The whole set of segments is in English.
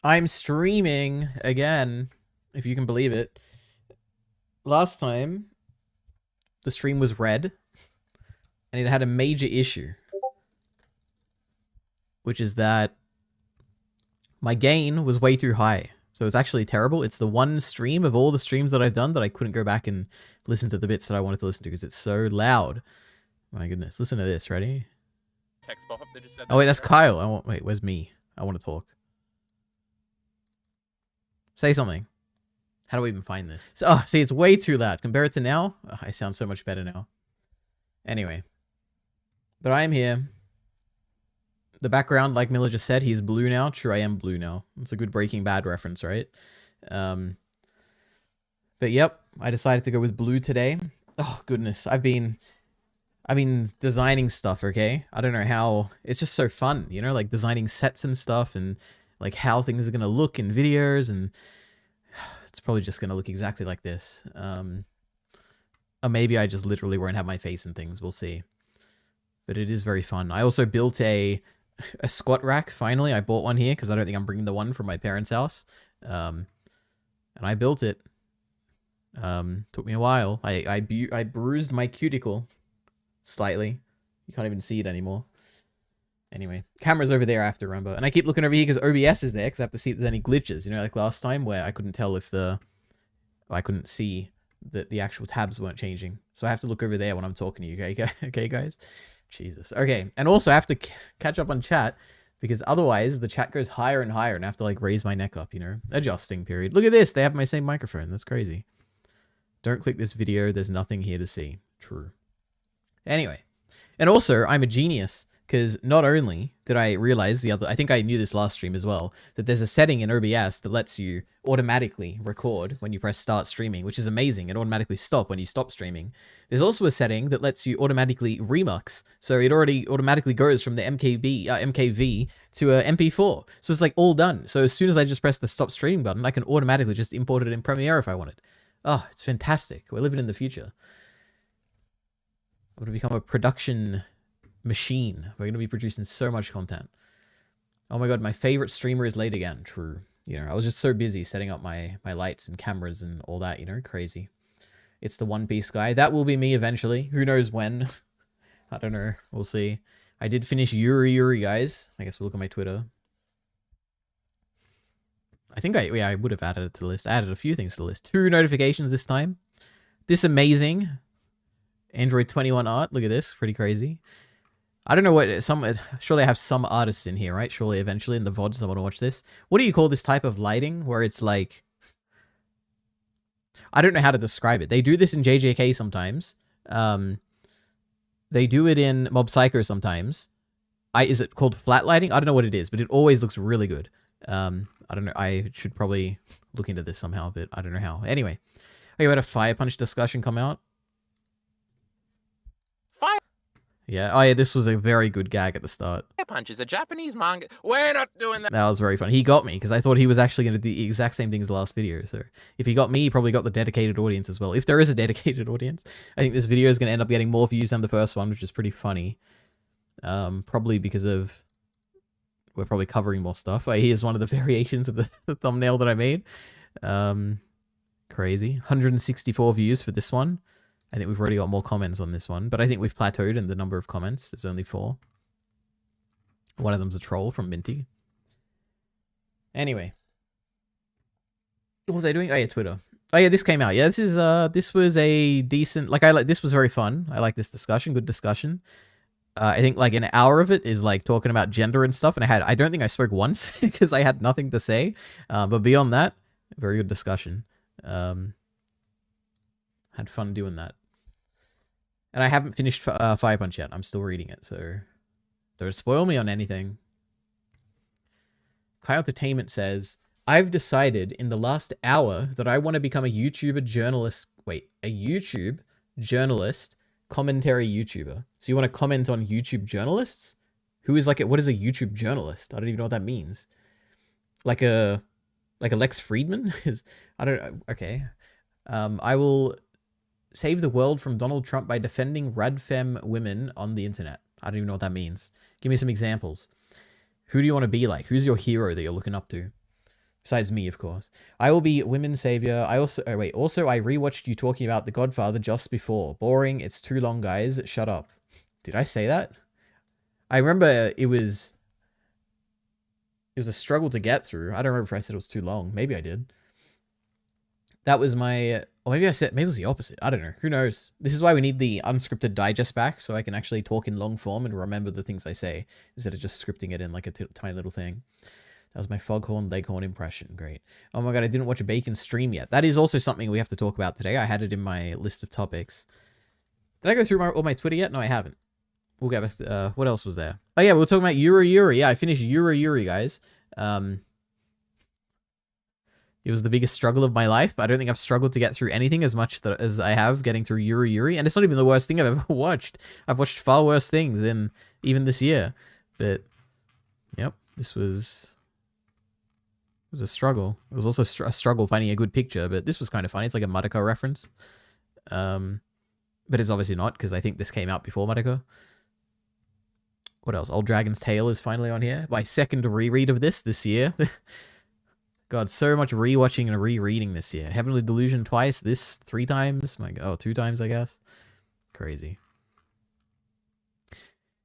I'm streaming again, if you can believe it. Last time, the stream was red, and it had a major issue, which is that my gain was way too high. So it's actually terrible. It's the one stream of all the streams that I've done that I couldn't go back and listen to the bits that I wanted to listen to because it's so loud. My goodness. Listen to this. Ready? Text pop up that just said Oh, wait, that's Kyle. Wait, where's me? I want to talk. Say something. How do we even find this? So, see, it's way too loud. Compare it to now. Oh, I sound so much better now. Anyway. But I am here. The background, like Miller just said, he's blue now. True, I am blue now. It's a good Breaking Bad reference, right? But yep, I decided to go with blue today. Oh, goodness. I've been designing stuff, okay? I don't know how... It's just so fun, you know? Like, designing sets and stuff and, like, how things are going to look in videos and... It's probably just going to look exactly like this. Or maybe I just literally won't have my face and things. We'll see. But it is very fun. I also built a squat rack, finally. I bought one here because I don't think I'm bringing the one from my parents' house. And I built it. Took me a while. I bruised my cuticle slightly. You can't even see it anymore. Anyway, camera's over there after, remember. And I keep looking over here because OBS is there because I have to see if there's any glitches. You know, like last time where I couldn't tell if I couldn't see that the actual tabs weren't changing. So I have to look over there when I'm talking to you, okay? Okay, guys? Jesus. Okay, and also I have to catch up on chat because otherwise the chat goes higher and higher and I have to like raise my neck up, you know? Adjusting period. Look at this. They have my same microphone. That's crazy. Don't click this video. There's nothing here to see. True. Anyway. And also, I'm a genius. Because not only did I realize I think I knew this last stream as well, that there's a setting in OBS that lets you automatically record when you press start streaming, which is amazing, and automatically stop when you stop streaming. There's also a setting that lets you automatically remux. So it already automatically goes from the MKV to a MP4. So it's like all done. So as soon as I just press the stop streaming button, I can automatically just import it in Premiere if I wanted. Oh, it's fantastic. We're living in the future. I'm going to become a production machine. We're going to be producing so much content. Oh my god, my favorite streamer is late again. True. You know, I was just so busy setting up my lights and cameras and all that, you know, crazy. It's the One Piece guy. That will be me eventually. Who knows when? I don't know. We'll see. I did finish Yuri, guys. I guess we'll look at my Twitter. I think I would have added it to the list. I added a few things to the list. 2 notifications this time. This amazing Android 21 art. Look at this. Pretty crazy. I don't know what surely I have some artists in here, right? Surely eventually in the VODs I want to watch this. What do you call this type of lighting where it's like, I don't know how to describe it. They do this in JJK sometimes. They do it in Mob Psycho sometimes. Is it called flat lighting? I don't know what it is, but it always looks really good. I don't know. I should probably look into this somehow, but I don't know how. Anyway, we had a Fire Punch discussion come out. Fire Yeah, oh yeah, this was a very good gag at the start. Punch is a Japanese manga. We're not doing that. That was very fun. He got me, because I thought he was actually going to do the exact same thing as the last video. So if he got me, he probably got the dedicated audience as well. If there is a dedicated audience. I think this video is going to end up getting more views than the first one, which is pretty funny. Probably because of... We're probably covering more stuff. Here's one of the variations of the thumbnail that I made. Crazy. 164 views for this one. I think we've already got more comments on this one, but I think we've plateaued in the number of comments. There's only 4. One of them's a troll from Minty. Anyway. What was I doing? Oh yeah, Twitter. Oh yeah, this came out. Yeah, this was a decent, this was very fun. I like this discussion, good discussion. I think like an hour of it is like talking about gender and stuff, and I don't think I spoke once because I had nothing to say. But beyond that, very good discussion. Had fun doing that. And I haven't finished Fire Punch yet. I'm still reading it, so don't spoil me on anything. Kai Entertainment says, I've decided in the last hour that I want to become a YouTuber journalist. Wait, a YouTube journalist commentary YouTuber. So you want to comment on YouTube journalists? Who is like, what is a YouTube journalist? I don't even know what that means. Like a Lex Friedman? I don't know. Okay. I will save the world from Donald Trump by defending radfem women on the internet. I don't even know what that means. Give me some examples. Who do you want to be like? Who's your hero that you're looking up to? Besides me, of course. I will be women's savior. I also I rewatched you talking about The Godfather just before. Boring. It's too long, guys. Shut up. Did I say that? I remember it was a struggle to get through. I don't remember if I said it was too long. Maybe I did. That was my... Or maybe I said... Maybe it was the opposite. I don't know. Who knows? This is why we need the unscripted digest back, so I can actually talk in long form and remember the things I say, instead of just scripting it in like a tiny little thing. That was my foghorn leghorn impression. Great. Oh my god, I didn't watch a Bacon stream yet. That is also something we have to talk about today. I had it in my list of topics. Did I go through all my Twitter yet? No, I haven't. We'll get back to... what else was there? Oh yeah, we were talking about Yuri. Yeah, I finished Yuri, guys. It was the biggest struggle of my life. I don't think I've struggled to get through anything as much as I have getting through Yuri. And it's not even the worst thing I've ever watched. I've watched far worse things in even this year. But, yep, this was a struggle. It was also a struggle finding a good picture, but this was kind of funny. It's like a Madoka reference. But it's obviously not, because I think this came out before Madoka. What else? Old Dragon's Tale is finally on here. My second reread of this year. God, so much rewatching and rereading this year. Heavenly Delusion twice, this 3 times. My God, oh, 2 times, I guess. Crazy.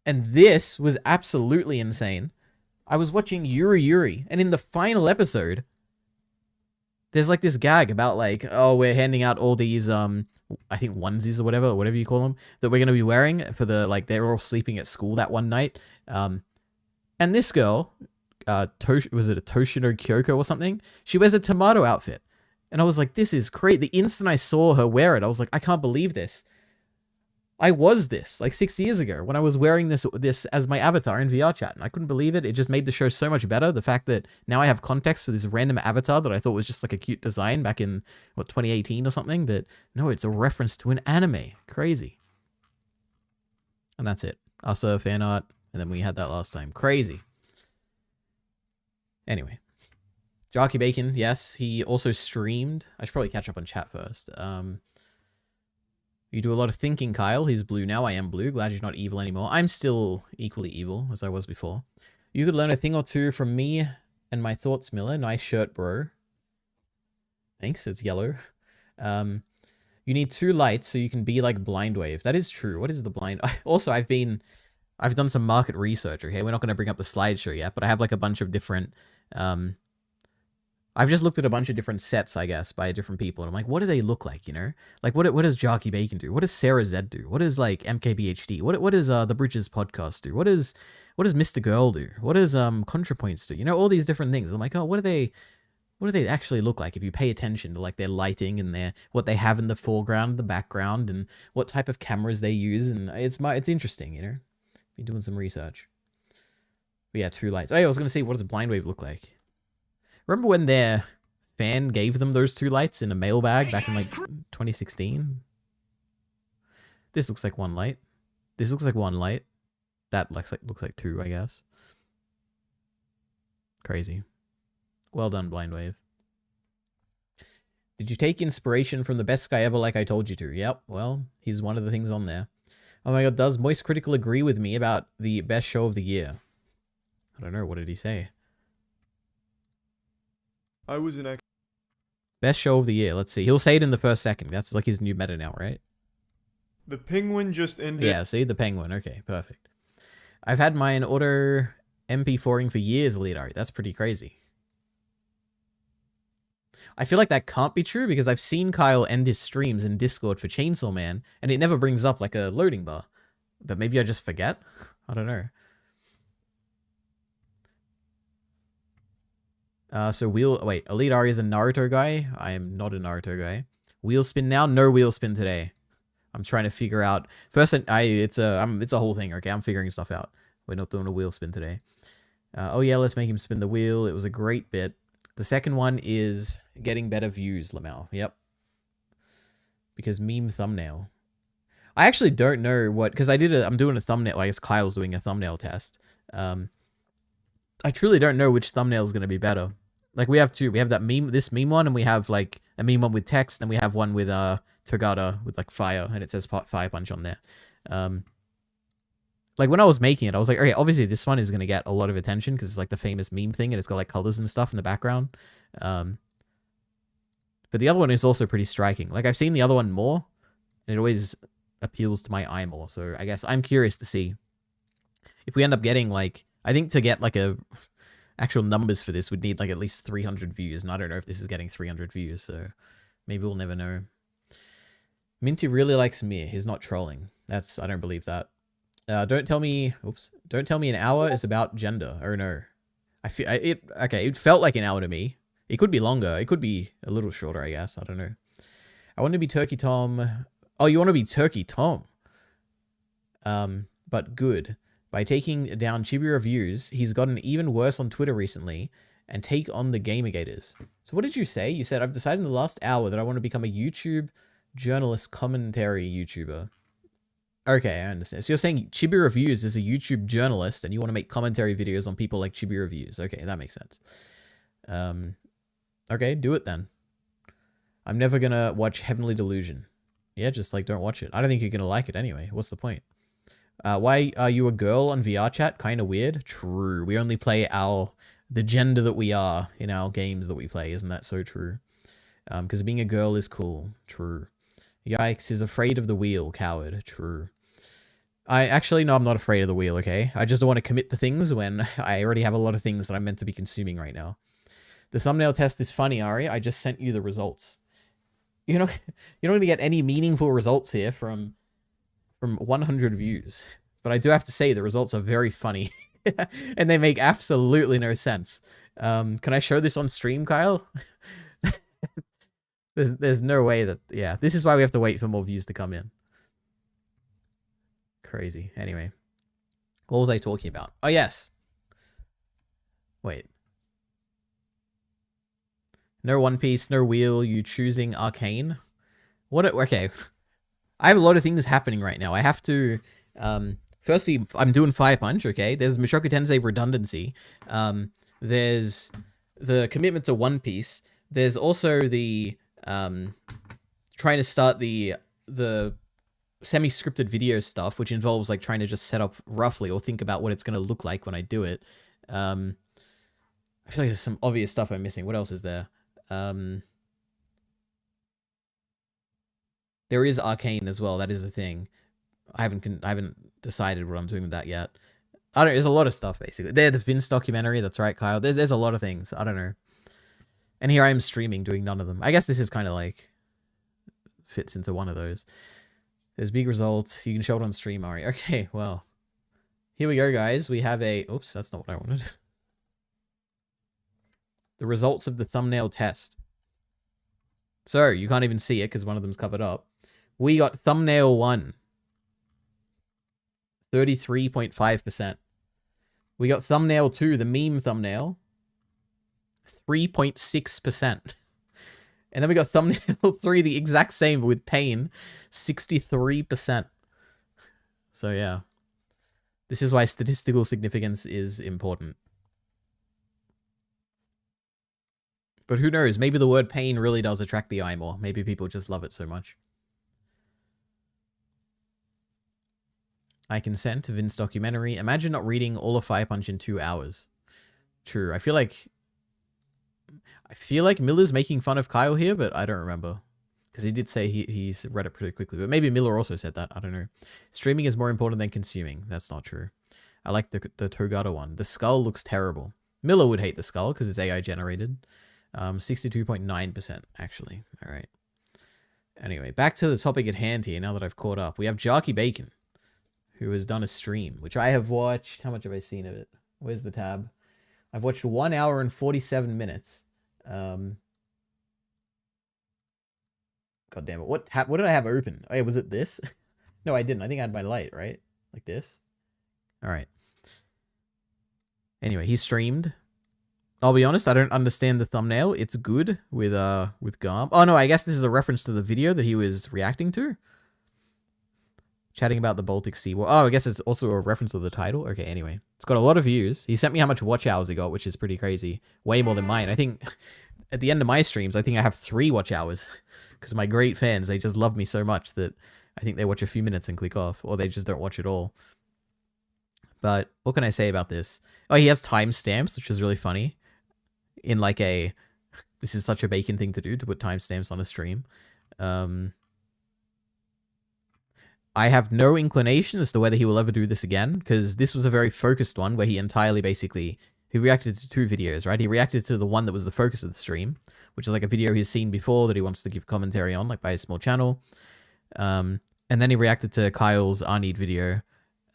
And this was absolutely insane. I was watching Yuri, and in the final episode, there's like this gag about like, oh, we're handing out all these, I think onesies or whatever you call them, that we're going to be wearing for the, like, they're all sleeping at school that one night. And this girl... was it a Toshino Kyoko or something? She wears a tomato outfit. And I was like, this is great. The instant I saw her wear it, I was like, I can't believe this. I was this, like 6 years ago, when I was wearing this as my avatar in VR chat. And I couldn't believe it. It just made the show so much better. The fact that now I have context for this random avatar that I thought was just like a cute design back in, 2018 or something. But no, it's a reference to an anime. Crazy. And that's it. Asa, fan art. And then we had that last time. Crazy. Anyway, Jarky Bacon, yes, he also streamed. I should probably catch up on chat first. You do a lot of thinking, Kyle. He's blue now. I am blue. Glad you're not evil anymore. I'm still equally evil as I was before. You could learn a thing or two from me and my thoughts, Miller. Nice shirt, bro. Thanks. It's yellow. You need 2 lights so you can be like Blind Wave. That is true. What is the blind? Also, I've done some market research. Okay, we're not going to bring up the slideshow yet, but I have like a bunch of different. I've just looked at a bunch of different sets, I guess, by different people, and I'm like, what do they look like? You know, like what does Jarky Bacon do? What does Sarah Z do? What does like MKBHD? What does the Bridges podcast do? What does Mr. Girl do? What does ContraPoints do? You know, all these different things. I'm like, oh, what do they actually look like if you pay attention to like their lighting and what they have in the foreground, the background, and what type of cameras they use? And it's interesting, you know. Been doing some research. But yeah, 2 lights. Oh, yeah, I was going to say, what does a Blind Wave look like? Remember when their fan gave them those 2 lights in a mailbag back in like 2016? This looks like 1 light. This looks like 1 light. That looks like 2, I guess. Crazy. Well done, Blind Wave. Did you take inspiration from the best guy ever like I told you to? Yep, well, he's one of the things on there. Oh my god, does Moist Critical agree with me about the best show of the year? I don't know, what did he say? I was an best show of the year, let's see. He'll say it in the first second. That's like his new meta now, right? The Penguin just ended. Yeah, see, the Penguin. Okay, perfect. I've had mine auto MP4ing for years, Leader. That's pretty crazy. I feel like that can't be true because I've seen Kyle end his streams in Discord for Chainsaw Man, and it never brings up like a loading bar. But maybe I just forget? I don't know. Wait, Elite Ari is a Naruto guy? I am not a Naruto guy. Wheel spin now? No wheel spin today. I'm trying to figure out. First, it's a whole thing, okay? I'm figuring stuff out. We're not doing a wheel spin today. Oh yeah, let's make him spin the wheel. It was a great bit. The second one is getting better views, Lamau. Yep. Because meme thumbnail. I actually don't know what, because I'm doing a thumbnail. I guess Kyle's doing a thumbnail test. I truly don't know which thumbnail is going to be better. Like we have 2. We have that meme, this meme one, and we have like a meme one with text, and we have one with Togata with like fire, and it says Fire Punch on there. like when I was making it, I was like, okay, obviously this one is gonna get a lot of attention because it's like the famous meme thing and it's got like colors and stuff in the background. But the other one is also pretty striking. Like I've seen the other one more, and it always appeals to my eye more. So I guess I'm curious to see if we end up getting like, I think to get like a actual numbers for this would need like at least 300 views, and I don't know if this is getting 300 views, so maybe we'll never know. Minty really likes me. He's not trolling. I don't believe that. Don't tell me an hour is about gender. Oh no. It felt like an hour to me. It could be longer. It could be a little shorter, I guess. I don't know. I want to be Turkey Tom. Oh, you want to be Turkey Tom? But good. By taking down Chibi Reviews, he's gotten even worse on Twitter recently and take on the Gamergators. So what did you say? You said, I've decided in the last hour that I want to become a YouTube journalist commentary YouTuber. Okay, I understand. So you're saying Chibi Reviews is a YouTube journalist and you want to make commentary videos on people like Chibi Reviews. Okay, that makes sense. Okay, do it then. I'm never gonna watch Heavenly Delusion. Yeah, just like don't watch it. I don't think you're gonna like it anyway. What's the point? Why are you a girl on VR chat? Kind of weird. True. We only play the gender that we are in our games that we play. Isn't that so true? Because being a girl is cool. True. Yikes is afraid of the wheel. Coward. True. I'm not afraid of the wheel, okay? I just don't want to commit to things when I already have a lot of things that I'm meant to be consuming right now. The thumbnail test is funny, Ari. I just sent you the results. You're not going to get any meaningful results here from 100 views. But I do have to say the results are very funny. And they make absolutely no sense. Can I show this on stream, Kyle? There's no way that... Yeah, this is why we have to wait for more views to come in. Crazy. Anyway. What was I talking about? Oh, yes. Wait. No One Piece, no wheel, you choosing Arcane? Okay. I have a lot of things happening right now. I have to... firstly, I'm doing Fire Punch, okay? There's Mushoku Tensei redundancy. There's the commitment to One Piece. There's also the... trying to start the semi-scripted video stuff, which involves like trying to just set up roughly or think about what it's going to look like when I do it. I feel like there's some obvious stuff I'm missing. What else is there? There is Arcane as well. That is a thing. I haven't decided what I'm doing with that yet. I don't. There's a lot of stuff basically. There's the Vince documentary. That's right, Kyle. There's a lot of things. I don't know. And here I am streaming, doing none of them. I guess this is kind of like fits into one of those. There's big results. You can show it on stream, Ari. Okay, well, here we go, guys. We have a... Oops, that's not what I wanted. The results of the thumbnail test. So, you can't even see it because one of them's covered up. We got thumbnail 1. 33.5%. We got thumbnail 2, the meme thumbnail. 3.6%. And then we got thumbnail 3, the exact same, but with pain. 63%. So, yeah. This is why statistical significance is important. But who knows? Maybe the word pain really does attract the eye more. Maybe people just love it so much. I consent to Vince documentary. Imagine not reading all of Fire Punch in 2 hours. True. I feel like Miller's making fun of Kyle here, but I don't remember. Because he did say he's read it pretty quickly. But maybe Miller also said that. I don't know. Streaming is more important than consuming. That's not true. I like the Togata one. The skull looks terrible. Miller would hate the skull because it's AI generated. 62.9% actually. All right. Anyway, back to the topic at hand here now that I've caught up. We have Jarky Bacon, who has done a stream, which I have watched. How much have I seen of it? Where's the tab? I've watched 1 hour and 47 minutes. God damn it. What did I have open? Oh, yeah, was it this? No, I didn't. I think I had my light, right? Like this? All right. Anyway, he streamed. I'll be honest, I don't understand the thumbnail. It's good with Garm. Oh no, I guess this is a reference to the video that he was reacting to. Chatting about the Baltic Sea War. Oh, I guess it's also a reference to the title. Okay, anyway. It's got a lot of views. He sent me how much watch hours he got, which is pretty crazy. Way more than mine. I think at the end of my streams, I think I have 3 watch hours. Because my great fans, they just love me so much that I think they watch a few minutes and click off. Or they just don't watch at all. But what can I say about this? Oh, he has timestamps, which is really funny. In like a, this is such a Bacon thing to do, to put timestamps on a stream. I have no inclination as to whether he will ever do this again, because this was a very focused one where he entirely basically, he reacted to 2 videos, right? He reacted to the one that was the focus of the stream, which is like a video he's seen before that he wants to give commentary on, like by a small channel. And then he reacted to Kyle's Arneed video.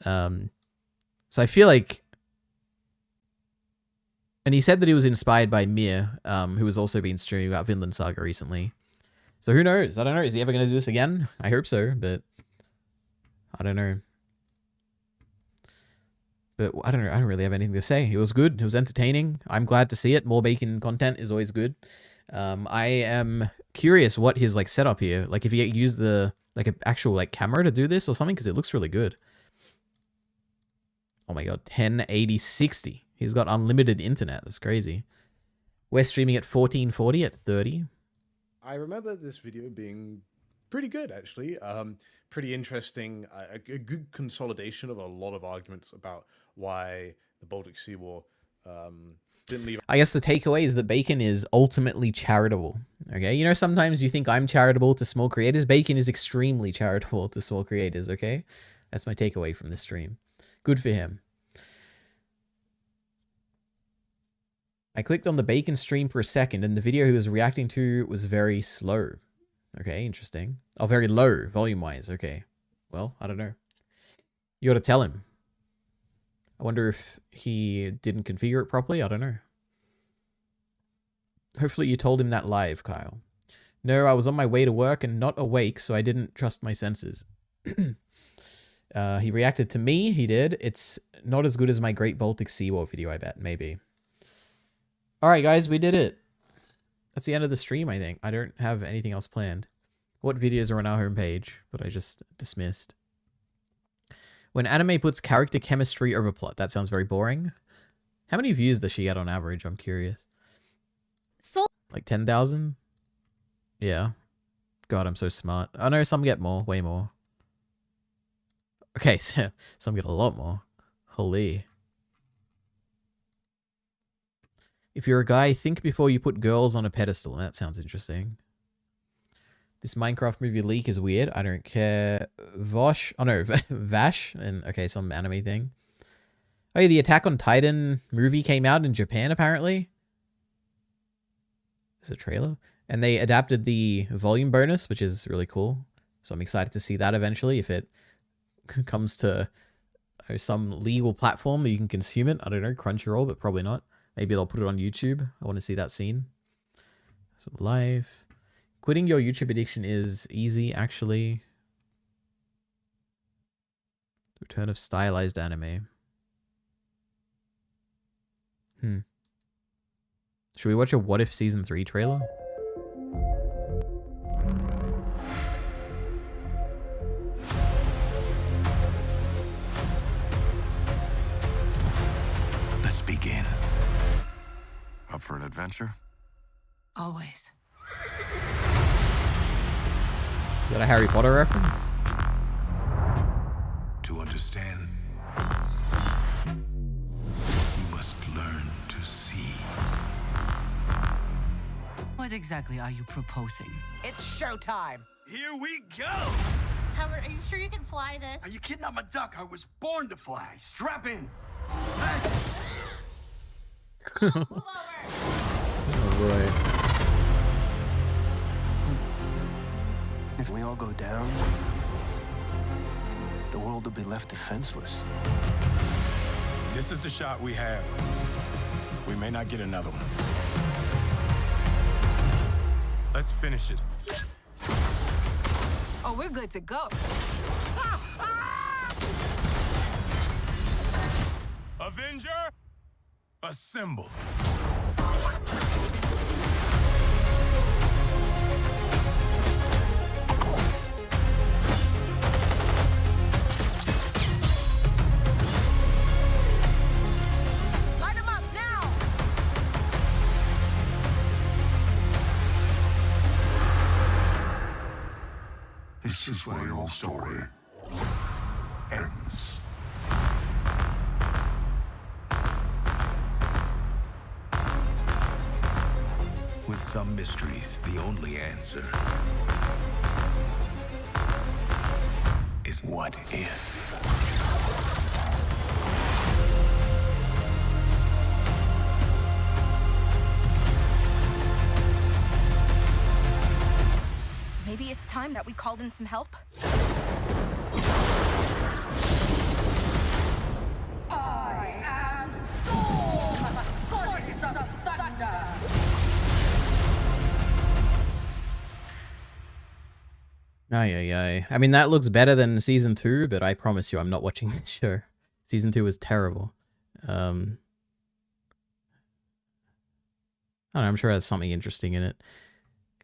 So I feel like, and he said that he was inspired by Mir, who has also been streaming about Vinland Saga recently. So who knows? I don't know. Is he ever going to do this again? I hope so, but I don't know. But I don't know. I don't really have anything to say. It was good. It was entertaining. I'm glad to see it. More Bacon content is always good. I am curious what his like setup here. Like if he used the like an actual like camera to do this or something, because it looks really good. Oh my god, 1080 60. He's got unlimited internet. That's crazy. We're streaming at 1440 at 30. I remember this video being pretty good, actually. Pretty interesting. A good consolidation of a lot of arguments about why the Baltic Sea War didn't leave. I guess the takeaway is that Bacon is ultimately charitable. Okay, you know, sometimes you think I'm charitable to small creators. Bacon is extremely charitable to small creators. Okay, that's my takeaway from this stream. Good for him. I clicked on the Bacon stream for a second, and the video he was reacting to was very slow. Okay, interesting. Oh, very low, volume-wise. Okay. Well, I don't know. You gotta tell him. I wonder if he didn't configure it properly. I don't know. Hopefully you told him that live, Kyle. No, I was on my way to work and not awake, so I didn't trust my senses. He reacted to me. He did. It's not as good as my Great Baltic Sea War video, I bet. Maybe. Alright, guys, we did it. That's the end of the stream, I think. I don't have anything else planned. What videos are on our homepage that I just dismissed? When anime puts character chemistry over plot. That sounds very boring. How many views does she get on average? I'm curious. So like 10,000? Yeah. God, I'm so smart. Oh no, some get more. Way more. Okay, so some get a lot more. Holy. If you're a guy, think before you put girls on a pedestal. That sounds interesting. This Minecraft movie leak is weird. I don't care. Vosh. Oh no, Vash. And okay, some anime thing. Oh yeah, the Attack on Titan movie came out in Japan, apparently. Is it a trailer? And they adapted the volume bonus, which is really cool. So I'm excited to see that eventually, if it comes to some legal platform that you can consume it. I don't know, Crunchyroll, but probably not. Maybe they'll put it on YouTube. I want to see that scene. So live. Quitting your YouTube addiction is easy, actually. Return of stylized anime. Should we watch a What If Season 3 trailer? Let's begin. Up for an adventure? always. Is that a Harry Potter reference? To understand, you must learn to see. What exactly are you proposing? It's showtime. Here we go! Howard, are you sure you can fly this? Are you kidding? I'm a duck. I was born to fly. Strap in. Move over. Oh boy. If we all go down, the world will be left defenseless. This is the shot we have. We may not get another one. Let's finish it. Oh, we're good to go. Avenger, assemble. Light them up now! This is where your story ends. with some mysteries, the only answer is what if? Maybe it's time that we called in some help. I am Storm, Goddess of Thunder. Ay, ay, ay. I mean, that looks better than season 2, but I promise you I'm not watching this show. Season 2 was terrible. I don't know, I'm sure it has something interesting in it.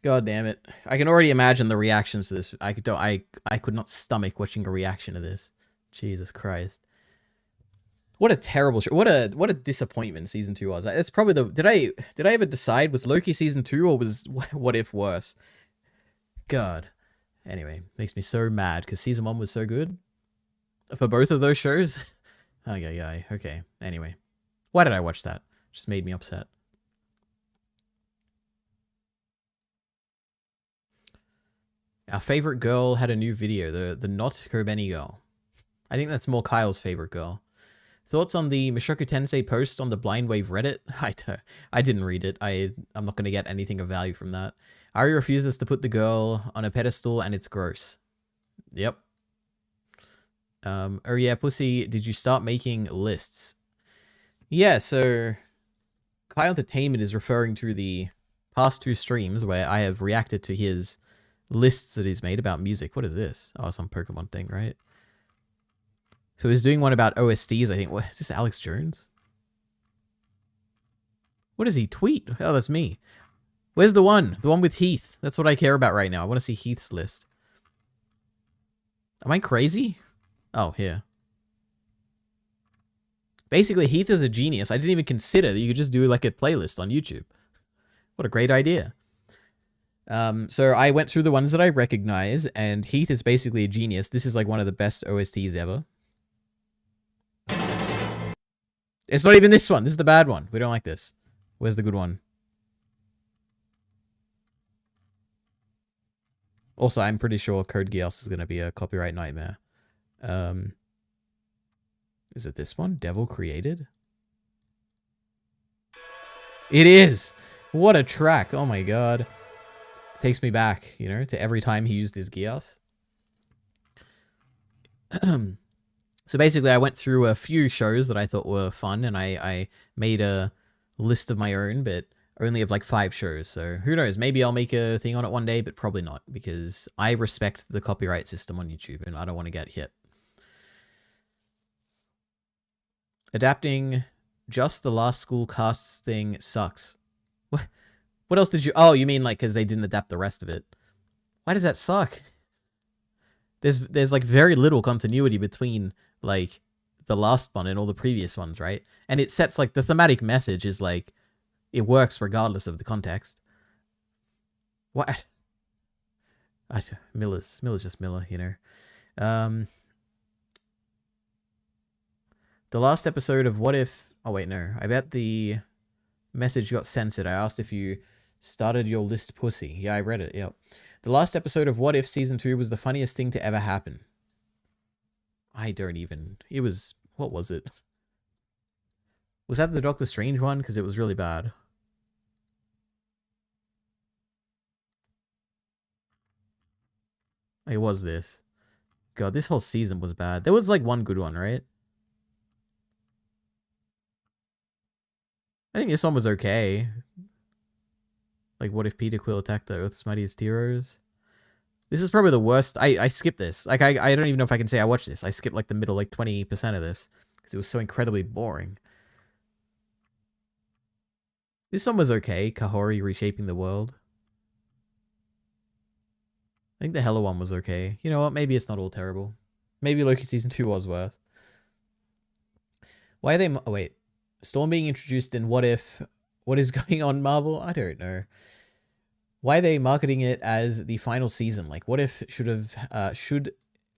God damn it. I can already imagine the reactions to this. I could not stomach watching a reaction to this. Jesus Christ. What a terrible show. What a disappointment season 2 was. It's probably the... Did I ever decide, was Loki season 2 or was What If worse? God. Anyway, makes me so mad because season 1 was so good. For both of those shows. Oh, yeah. Okay. Anyway. Why did I watch that? Just made me upset. Our favorite girl had a new video, the not Kobeni girl. I think that's more Kyle's favorite girl. Thoughts on the Mushoku Tensei post on the Blind Wave Reddit? I didn't read it. I'm not going to get anything of value from that. Ari refuses to put the girl on a pedestal and it's gross. Yep. Oh yeah, Pussy, did you start making lists? Yeah, so Kyle Entertainment is referring to the past 2 streams where I have reacted to his lists that he's made about music. What is this? Oh, some Pokemon thing, right? So he's doing one about OSTs, I think. What is this, Alex Jones? What does he tweet? Oh, that's me. Where's the one? The one with Heath. That's what I care about right now. I want to see Heath's list. Am I crazy? Oh, here. Basically, Heath is a genius. I didn't even consider that you could just do like a playlist on YouTube. What a great idea. So I went through the ones that I recognize, and Heath is basically a genius. This is like one of the best OSTs ever. It's not even this one. This is the bad one. We don't like this. Where's the good one? Also, I'm pretty sure Code Geass is going to be a copyright nightmare. Is it this one? Devil Created? It is! What a track! Oh my god. It takes me back, you know, to every time he used his Geass. So basically, I went through a few shows that I thought were fun, and I made a list of my own, but only of like 5 shows. So who knows? Maybe I'll make a thing on it one day, but probably not, because I respect the copyright system on YouTube, and I don't want to get hit. Adapting just the last school casts thing sucks. What else did you... Oh, you mean like because they didn't adapt the rest of it. Why does that suck? There's like very little continuity between like the last one and all the previous ones, right? And it sets like the thematic message is like it works regardless of the context. What? Miller's just Miller, you know. The last episode of What If... Oh wait, no. I bet the message got censored. I asked if you started your list, Pussy. Yeah, I read it. Yep. The last episode of What If Season 2 was the funniest thing to ever happen. I don't even... It was... What was it? Was that the Doctor Strange one? Because it was really bad. It was this. God, this whole season was bad. There was like one good one, right? I think this one was okay. Like, what if Peter Quill attacked the Earth's mightiest heroes? This is probably the worst. I skipped this. Like, I don't even know if I can say I watched this. I skipped, like, the middle, like, 20% of this. Because it was so incredibly boring. This one was okay. Kahori reshaping the world. I think the Hella one was okay. You know what? Maybe it's not all terrible. Maybe Loki Season 2 was worse. Why are they... Oh, wait. Storm being introduced in What If... What is going on, Marvel? I don't know. Why are they marketing it as the final season? Like, What If should have...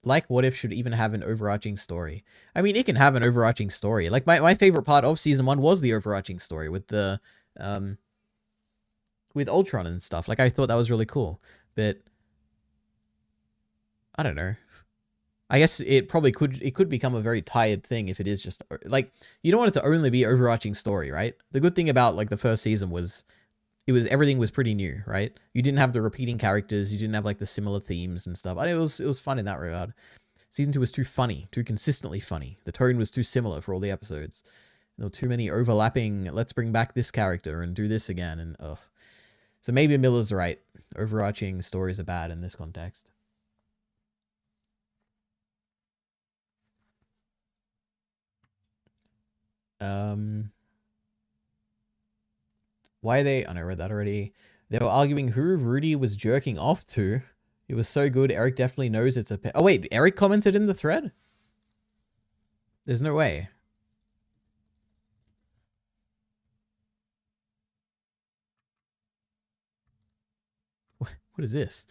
What If should even have an overarching story? I mean, it can have an overarching story. Like, my favorite part of Season 1 was the overarching story with the... with Ultron and stuff. Like, I thought that was really cool. But I don't know. I guess it probably could become a very tired thing if it is just like, you don't want it to only be overarching story, right? The good thing about like the first season was everything was pretty new, right? You didn't have the repeating characters, you didn't have like the similar themes and stuff. It was fun in that regard. Season 2 was too funny, too consistently funny. The tone was too similar for all the episodes. There were too many overlapping, let's bring back this character and do this again, and ugh. So maybe Miller's right. Overarching stories are bad in this context. Why are they... Oh, no, I read that already. They were arguing who Rudy was jerking off to. It was so good. Eric definitely knows it's a... Oh, wait. Eric commented in the thread? There's no way. What is this?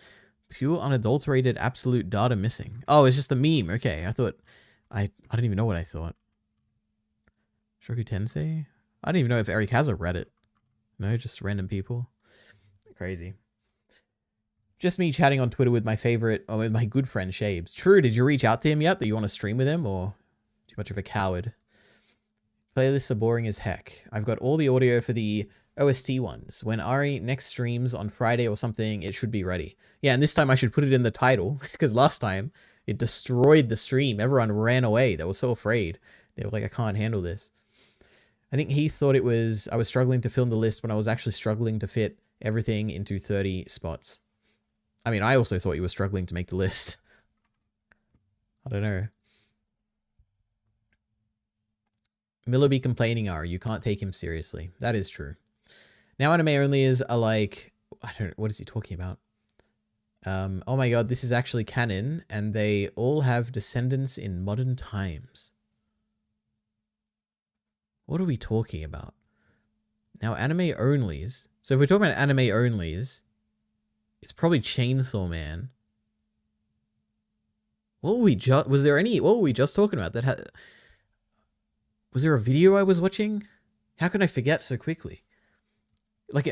Pure, unadulterated, absolute data missing. Oh, it's just a meme. Okay, I thought... I don't even know what I thought. Shoku Tensei? I don't even know if Eric has a Reddit. No, just random people. Crazy. Just me chatting on Twitter with my favorite, or with my good friend Shabes. True, did you reach out to him yet that you want to stream with him, or too much of a coward? Playlists are boring as heck. I've got all the audio for the OST ones. When Ari next streams on Friday or something, it should be ready. Yeah, and this time I should put it in the title, because last time it destroyed the stream. Everyone ran away. They were so afraid. They were like, I can't handle this. I think he thought it was, I was struggling to film the list when I was actually struggling to fit everything into 30 spots. I mean, I also thought you were struggling to make the list. I don't know. Miller be complaining, Ari, you can't take him seriously. That is true. Now anime only is a like, I don't know, what is he talking about? Oh my god, this is actually canon, and they all have descendants in modern times. What are we talking about? Now, anime onlys. So if we're talking about anime onlys, it's probably Chainsaw Man. What were we just... Was there any... What were we just talking about? That had... Was there a video I was watching? How can I forget so quickly? Like,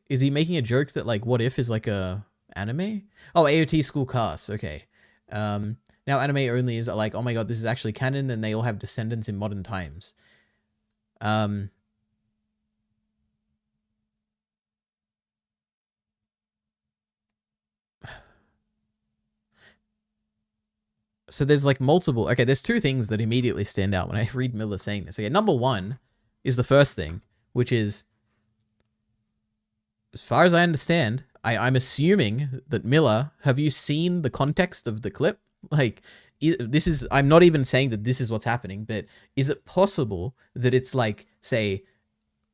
is he making a joke that, like, What If is like a anime? Oh, AOT School Cast. Okay. Now, anime onlys are like, oh my god, this is actually canon, and they all have descendants in modern times. So there's like multiple... Okay, there's two things that immediately stand out when I read Miller saying this. Okay, number one is the first thing, which is, as far as I understand, I'm assuming that Miller, have you seen the context of the clip? Like, this is... I'm not even saying that this is what's happening, but is it possible that it's like, say,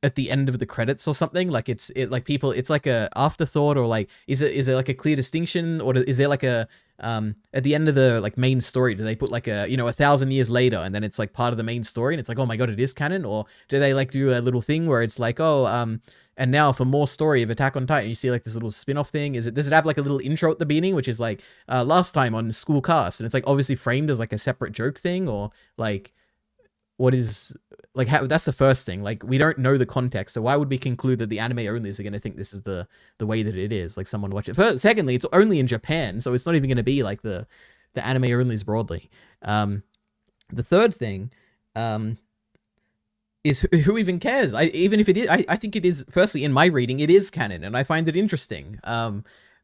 at the end of the credits or something? Like it's like a afterthought, or like, is there like a clear distinction, or is there like a... at the end of the like main story, do they put like a, 1,000 years later, and then it's like part of the main story and it's like, oh my god, it is canon? Or do they like do a little thing where it's like, oh, and now for more story of Attack on Titan, you see like this little spin-off thing? Does it have like a little intro at the beginning, which is like, last time on School Cast, and it's like obviously framed as like a separate joke thing, or like, what is, like, how? That's the first thing. Like, we don't know the context, so why would we conclude that the anime onlys are going to think this is the way that it is? Like, someone watch it. First, secondly, it's only in Japan, so it's not even going to be like the anime onlys broadly. The third thing is who even cares? Even if it is, I think it is. Firstly, in my reading, it is canon, and I find it interesting.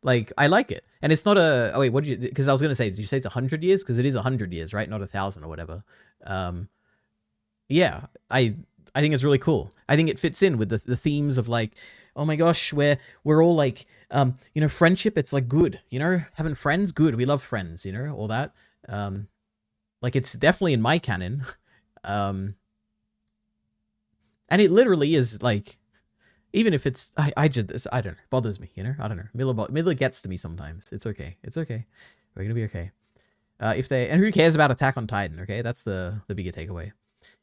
Like, I like it, and it's not a... Oh wait, what did you? Because I was going to say, did you say it's 100 years? Because it is 100 years, right? Not 1,000 or whatever. Yeah, I think it's really cool. I think it fits in with the themes of like, oh my gosh, we're all like, friendship, it's like good, having friends, good. We love friends, all that. Like, it's definitely in my canon. And it literally is like, even if it's, I don't know, bothers me, I don't know. Miller gets to me sometimes. It's okay. It's okay. We're going to be okay. And who cares about Attack on Titan? Okay. That's the bigger takeaway.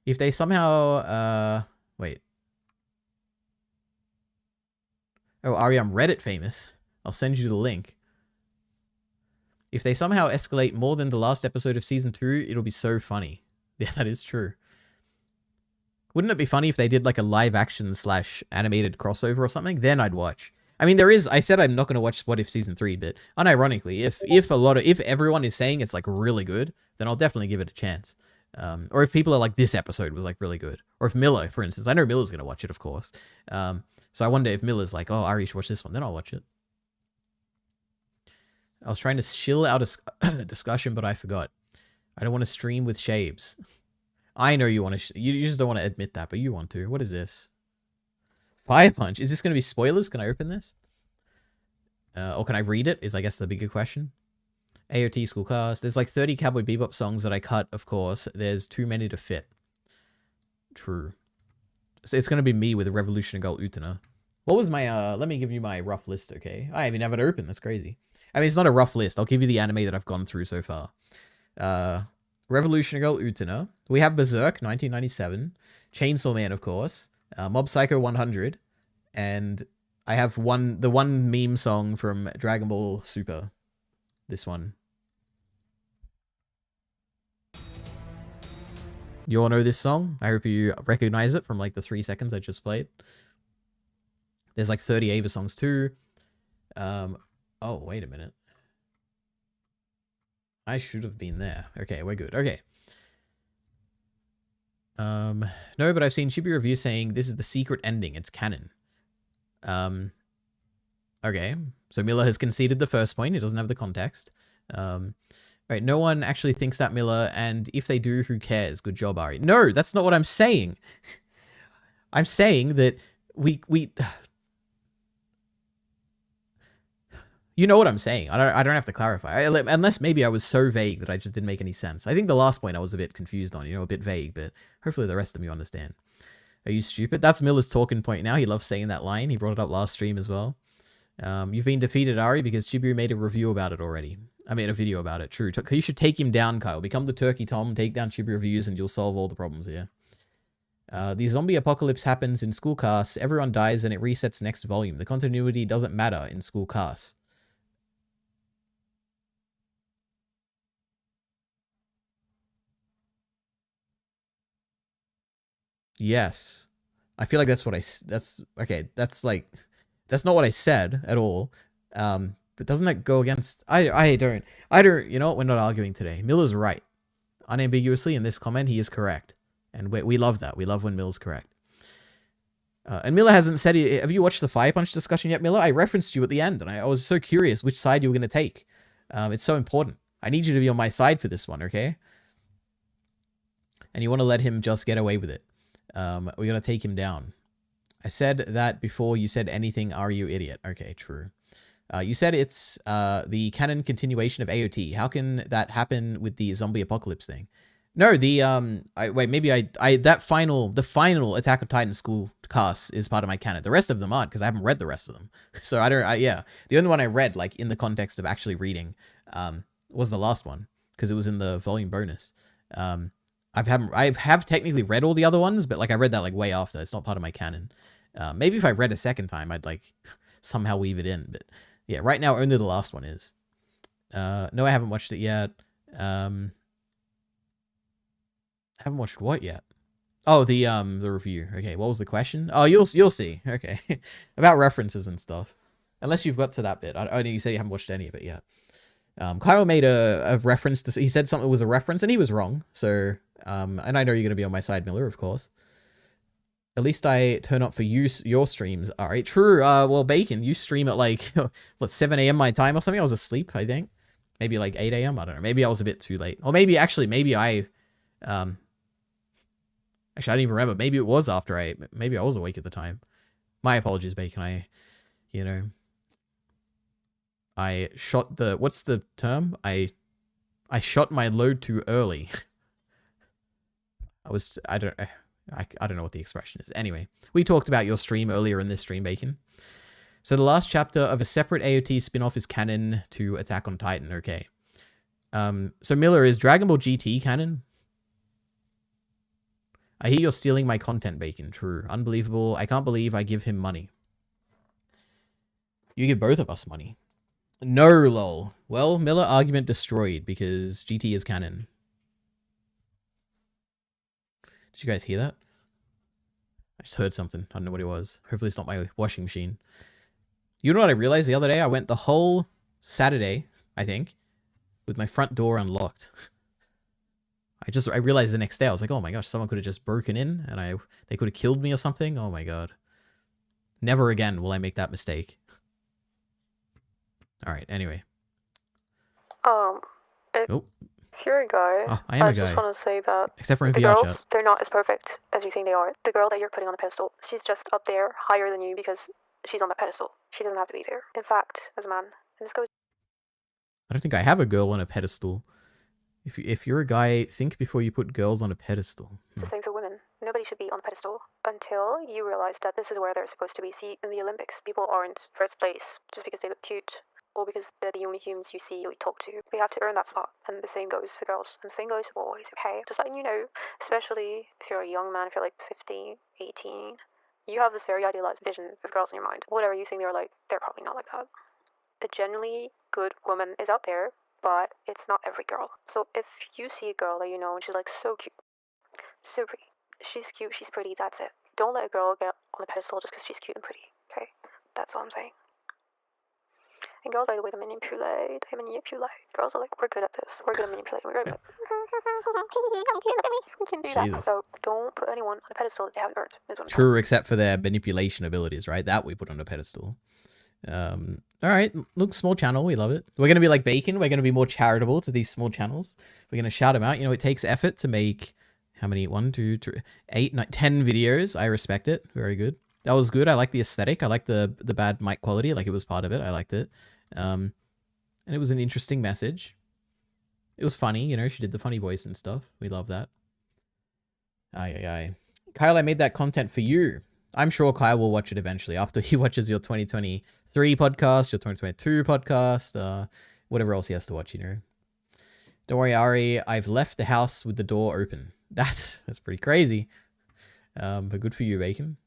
If they somehow, wait. Oh, Ari, I'm Reddit famous. I'll send you the link. If they somehow escalate more than the last episode of season 2, it'll be so funny. Yeah, that is true. Wouldn't it be funny if they did like a live action / animated crossover or something? Then I'd watch. I mean, there is. I said I'm not going to watch What If season 3, but unironically, if everyone is saying it's like really good, then I'll definitely give it a chance. Or if people are like, this episode was like really good, or if Miller, for instance, I know Miller's going to watch it, of course. So I wonder if Miller's like, oh, Ari should watch this one, then I'll watch it. I was trying to shill out a discussion, but I forgot. I don't want to stream with shaves. I know you want to. You just don't want to admit that, but you want to. What is this? Fire Punch. Is this going to be spoilers? Can I open this? Or can I read it? Is I guess the bigger question. AOT school cast. There's like 30 Cowboy Bebop songs that I cut, of course. There's too many to fit. True. So it's going to be me with a Revolution Girl Utena. What was my, let me give you my rough list, okay? I haven't even opened. That's crazy. I mean, it's not a rough list. I'll give you the anime that I've gone through so far. Revolution Girl Utena. We have Berserk, 1997. Chainsaw Man, of course. Mob Psycho 100. And I have the one meme song from Dragon Ball Super. This one. You all know this song? I hope you recognize it from like the 3 seconds I just played. There's like 30 Ava songs too. Oh, wait a minute. I should have been there. Okay, we're good. Okay. No, but I've seen Chibi reviews saying this is the secret ending. It's canon. Okay. So Miller has conceded the first point. He doesn't have the context. Right. No one actually thinks that, Miller. And if they do, who cares? Good job, Ari. No, that's not what I'm saying. I'm saying that we you know what I'm saying. I don't have to clarify. Unless maybe I was so vague that I just didn't make any sense. I think the last point I was a bit confused on, a bit vague, but hopefully the rest of you understand. Are you stupid? That's Miller's talking point now. He loves saying that line. He brought it up last stream as well. You've been defeated, Ari, because Chibiru made a review about it already. I made a video about it. True. You should take him down, Kyle. Become the Turkey Tom, take down Chibiru reviews, and you'll solve all the problems here. The zombie apocalypse happens in school casts. Everyone dies, and it resets next volume. The continuity doesn't matter in school casts. Yes. I feel like that's what that's okay. That's not what I said at all. But doesn't that go against, I don't, you know what? We're not arguing today. Miller's right. Unambiguously in this comment, he is correct. And we love that. We love when Miller's correct. And Miller hasn't said, have you watched the Fire Punch discussion yet, Miller? I referenced you at the end and I was so curious which side you were going to take. It's so important. I need you to be on my side for this one, okay? And you want to let him just get away with it. We're going to take him down. I said that before you said anything, are you idiot? Okay, true. You said it's the canon continuation of AOT. How can that happen with the zombie apocalypse thing? No, the the final Attack of Titan school cast is part of my canon. The rest of them aren't because I haven't read the rest of them. So yeah. The only one I read like in the context of actually reading was the last one because it was in the volume bonus. I have technically read all the other ones, but like I read that like way after. It's not part of my canon. Maybe if I read a second time, I'd like somehow weave it in. But yeah, right now only the last one is. No, I haven't watched it yet. Haven't watched what yet? Oh, the review. Okay, what was the question? Oh, you'll see. Okay, about references and stuff. Unless you've got to that bit. I know you say you haven't watched any of it yet. Kyle made a reference to. He said something was a reference, and he was wrong. So, and I know you're going to be on my side, Miller, of course. At least I turn up for your streams. All right, true. Well, Bacon, you stream at like what 7 a.m. my time or something. I was asleep, I think. Maybe like 8 a.m. I don't know. Maybe I was a bit too late. Or maybe I actually, I don't even remember. Maybe it was after maybe I was awake at the time. My apologies, Bacon. I shot the, what's the term? I shot my load too early. I don't know what the expression is. Anyway, we talked about your stream earlier in this stream, Bacon. So the last chapter of a separate AOT spin-off is canon to Attack on Titan. Okay. So Miller, is Dragon Ball GT canon? I hear you're stealing my content, Bacon. True. Unbelievable. I can't believe I give him money. You give both of us money. No, lol. Well, Miller argument destroyed because GT is canon. Did you guys hear that? I just heard something. I don't know what it was. Hopefully it's not my washing machine. You know what I realized the other day? I went the whole Saturday, I think, with my front door unlocked. I realized the next day, I was like, oh my gosh, someone could have just broken in and they could have killed me or something. Oh my god. Never again will I make that mistake. Alright, anyway. If you're a guy, Oh, I am a guy. just want to say that Except for in the VR girls, chat. they're not as perfect as you think they are. The girl that you're putting on the pedestal, she's just up there higher than you because she's on the pedestal. She doesn't have to be there. In fact, as a man, and this goes I don't think I have a girl on a pedestal. If you're a guy, think before you put girls on a pedestal. the same for women. Nobody should be on the pedestal until you realize that this is where they're supposed to be. See, in the Olympics, people aren't first place just because they look cute or because they're the only humans you see or you talk to. They have to earn that spot. And the same goes for girls. And the same goes for boys, okay? Just letting you know, especially if you're a young man, if you're like 15, 18, you have this very idealized vision of girls in your mind. Whatever you think they're like, they're probably not like that. A genuinely good woman is out there, but it's not every girl. So if you see a girl that you know and she's like so cute, so pretty, she's cute, she's pretty, that's it. Don't let a girl get on a pedestal just because she's cute and pretty, okay? That's all I'm saying. And girls, by the way, they manipulate. Girls are like, we're good at this. We're good at manipulating. We're good at we can do Jesus. that. So don't put anyone on a pedestal that they haven't earned. Is what I'm True, except for their manipulation abilities, right? That we put on a pedestal. Alright, look, small channel, we love it. We're gonna be like Bacon, we're gonna be more charitable to these small channels. We're gonna shout them out. You know, it takes effort to make, how many? 1, 2, 3, 8, 9, 10 videos. I respect it. Very good. That was good. I like the aesthetic. I like the bad mic quality. Like, it was part of it. I liked it. And it was an interesting message. It was funny, you know, she did the funny voice and stuff. We love that. Aye. Kyle, I made that content for you. I'm sure Kyle will watch it eventually after he watches your 2023 podcast, your 2022 podcast, whatever else he has to watch, you know. Don't worry, Ari, I've left the house with the door open. That's pretty crazy. But good for you, Bacon.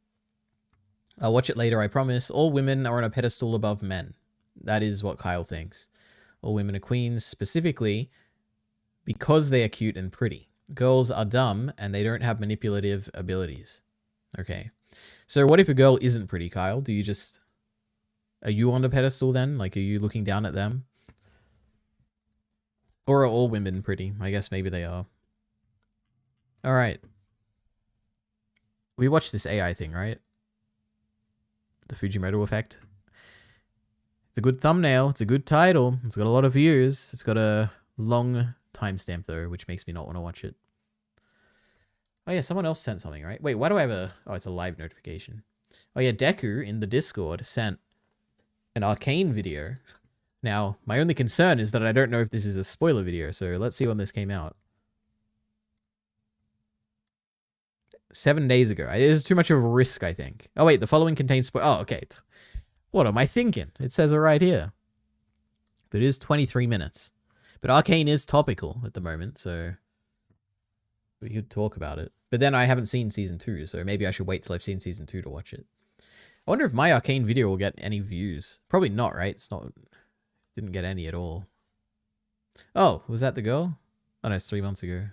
I'll watch it later, I promise. All women are on a pedestal above men. That is what Kyle thinks. All women are queens, specifically because they are cute and pretty. Girls are dumb and they don't have manipulative abilities. Okay. So what if a girl isn't pretty, Kyle? Do you just... Are you on the pedestal then? Like, are you looking down at them? Or are all women pretty? I guess maybe they are. Alright. We watched this AI thing, right? The Fujimoto effect. It's a good thumbnail. It's a good title. It's got a lot of views. It's got a long timestamp, though, which makes me not want to watch it. Oh, yeah, someone else sent something, right? Wait, why do I have a... Oh, it's a live notification. Oh, yeah, Deku in the Discord sent an Arcane video. Now, my only concern is that I don't know if this is a spoiler video, so let's see when this came out. 7 days ago. It is too much of a risk, I think. Oh, wait, the following contains... Oh, okay. What am I thinking? It says it right here. But it is 23 minutes. But Arcane is topical at the moment, so we could talk about it. But then I haven't seen Season 2, so maybe I should wait till I've seen Season 2 to watch it. I wonder if my Arcane video will get any views. Probably not, right? It's not... Didn't get any at all. Oh, was that the girl? Oh, no, it's 3 months ago.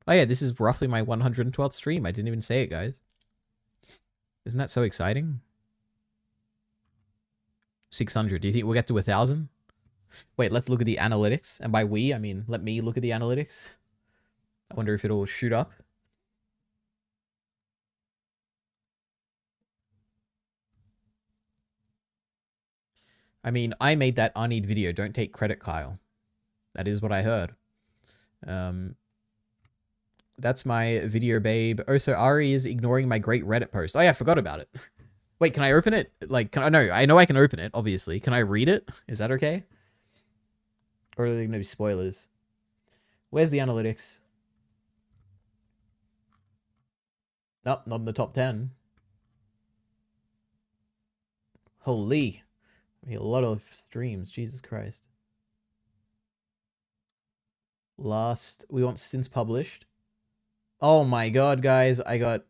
Oh, yeah, this is roughly my 112th stream. I didn't even say it, guys. Isn't that so exciting? 600. Do you think we'll get to 1,000? Wait, let's look at the analytics. And by we, I mean, let me look at the analytics. I wonder if it'll shoot up. I mean, I made that Arnie'd video. Don't take credit, Kyle. That is what I heard. That's my video, babe. Oh, so Ari is ignoring my great Reddit post. Oh, yeah, I forgot about it. Wait, can I open it? Like, can I... No, I know I can open it, obviously. Can I read it? Is that okay? Or are there going to be spoilers? Where's the analytics? Nope, not in the top 10. Holy. A lot of streams. Jesus Christ. We want since published. Oh my god, guys. We got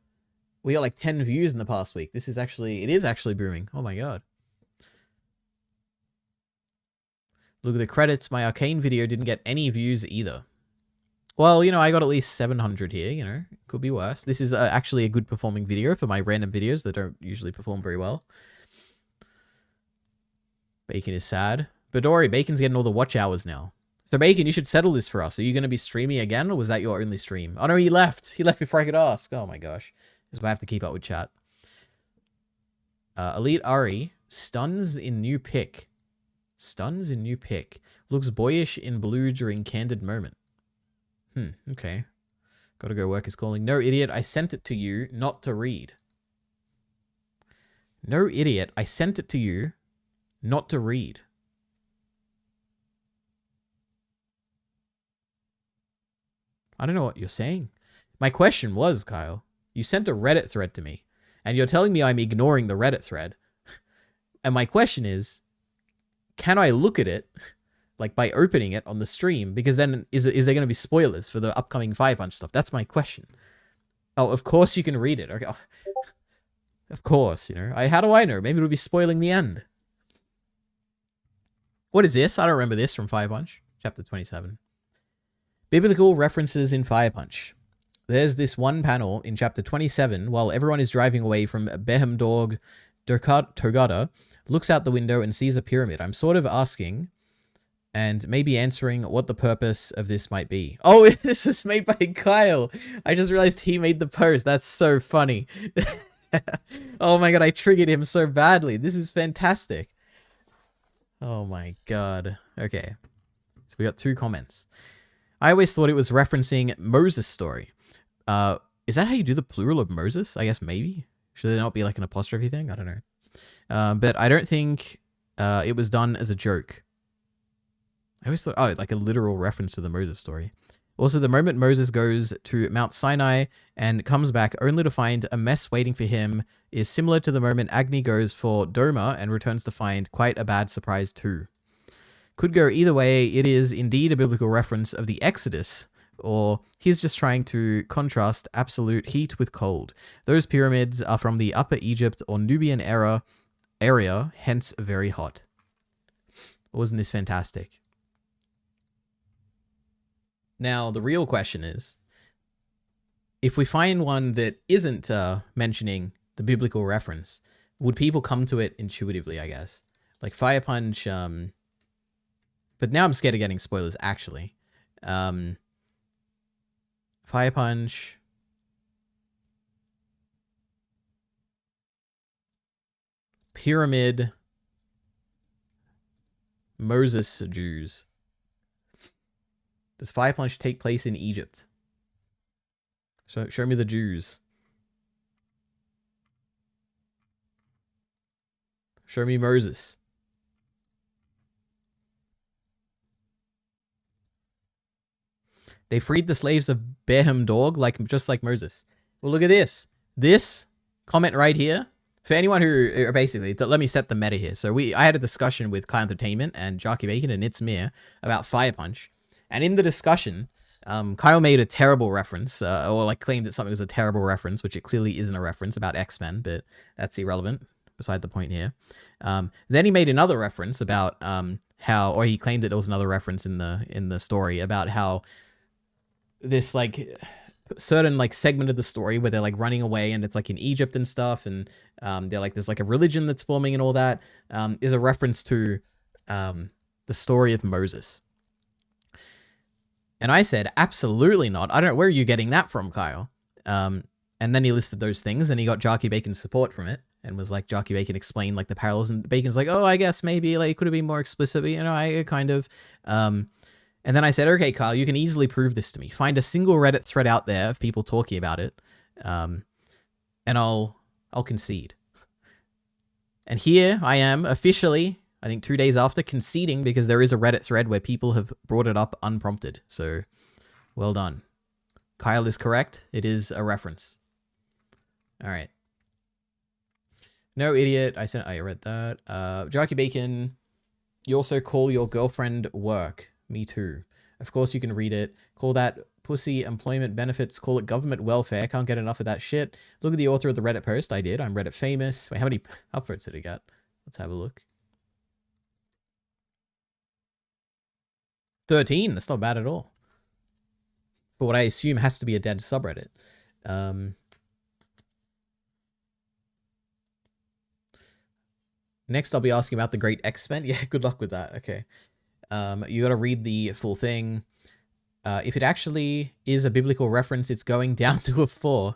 like 10 views in the past week. It is actually booming. Oh my god. Look at the credits. My Arcane video didn't get any views either. Well, you know, I got at least 700 here, you know. Could be worse. This is actually a good performing video for my random videos that don't usually perform very well. Bacon is sad. But don't worry, Bacon's getting all the watch hours now. So, Bacon, you should settle this for us. Are you going to be streaming again, or was that your only stream? Oh, no, he left. He left before I could ask. Oh, my gosh. This is why I have to keep up with chat. Elite Ari. Stuns in new pic. Stuns in new pic. Looks boyish in blue during candid moment. Okay. Gotta go, work is calling. No, idiot, I sent it to you, not to read. No, idiot, I sent it to you, not to read. I don't know what you're saying. My question was, Kyle, you sent a Reddit thread to me, and you're telling me I'm ignoring the Reddit thread. And my question is, can I look at it, like by opening it on the stream? Because then is there going to be spoilers for the upcoming Fire Punch stuff? That's my question. Oh, of course you can read it. Okay. Of course, you know. How do I know? Maybe it'll be spoiling the end. What is this? I don't remember this from Fire Punch. Chapter 27. Biblical references in Fire Punch. There's this one panel in chapter 27 while everyone is driving away from Behemdorg Togata, looks out the window and sees a pyramid. I'm sort of asking and maybe answering what the purpose of this might be. Oh, this is made by Kyle. I just realized he made the post. That's so funny. Oh my god, I triggered him so badly. This is fantastic. Oh my god. Okay. So we got 2 comments. I always thought it was referencing Moses' story. Is that how you do the plural of Moses? I guess maybe. Should there not be like an apostrophe thing? I don't know. But I don't think it was done as a joke. I always thought, oh, like a literal reference to the Moses story. Also, the moment Moses goes to Mount Sinai and comes back only to find a mess waiting for him is similar to the moment Agni goes for Doma and returns to find quite a bad surprise too. Could go either way. It is indeed a biblical reference of the Exodus, or he's just trying to contrast absolute heat with cold. Those pyramids are from the Upper Egypt or Nubian area, hence very hot. Wasn't this fantastic? Now, the real question is, if we find one that isn't mentioning the biblical reference, would people come to it intuitively, I guess? Like Fire Punch, but now I'm scared of getting spoilers, actually. Fire Punch. Pyramid. Moses Jews. Does Fire Punch take place in Egypt? So show me the Jews. Show me Moses. They freed the slaves of Behemdorg, just like Moses. Well, look at this. This comment right here. For anyone who, basically, let me set the meta here. So I had a discussion with Kai Entertainment and Jockey Bacon and It's Mir about Fire Punch. And in the discussion, Kyle made a terrible reference, or claimed that something was a terrible reference, which it clearly isn't a reference about X-Men, but that's irrelevant, beside the point here. Then he made another reference about or he claimed that there was another reference in the story about how this certain segment of the story where they're running away and it's in Egypt and stuff, and they're there's a religion that's forming and all that, is a reference to the story of Moses. And I said, absolutely not. I don't know, where are you getting that from, Kyle? And then he listed those things and he got Jockey Bacon's support from it and was like, Jockey Bacon explained the parallels, and Bacon's like, oh, I guess maybe it could have been more explicit, but, I kind of, and then I said, okay, Kyle, you can easily prove this to me. Find a single Reddit thread out there of people talking about it. And I'll concede. And here I am officially, I think 2 days after, conceding, because there is a Reddit thread where people have brought it up unprompted. So, well done. Kyle is correct. It is a reference. All right. No, idiot. I read that. Jockey Bacon, you also call your girlfriend work. Me too. Of course you can read it. Call that pussy employment benefits. Call it government welfare. Can't get enough of that shit. Look at the author of the Reddit post. I did. I'm Reddit famous. Wait, how many upvotes did it get? Let's have a look. 13. That's not bad at all. for what I assume has to be a dead subreddit. Next, I'll be asking about the Great X-Men. Yeah, good luck with that. Okay. You got to read the full thing. If it actually is a biblical reference, it's going down to a 4.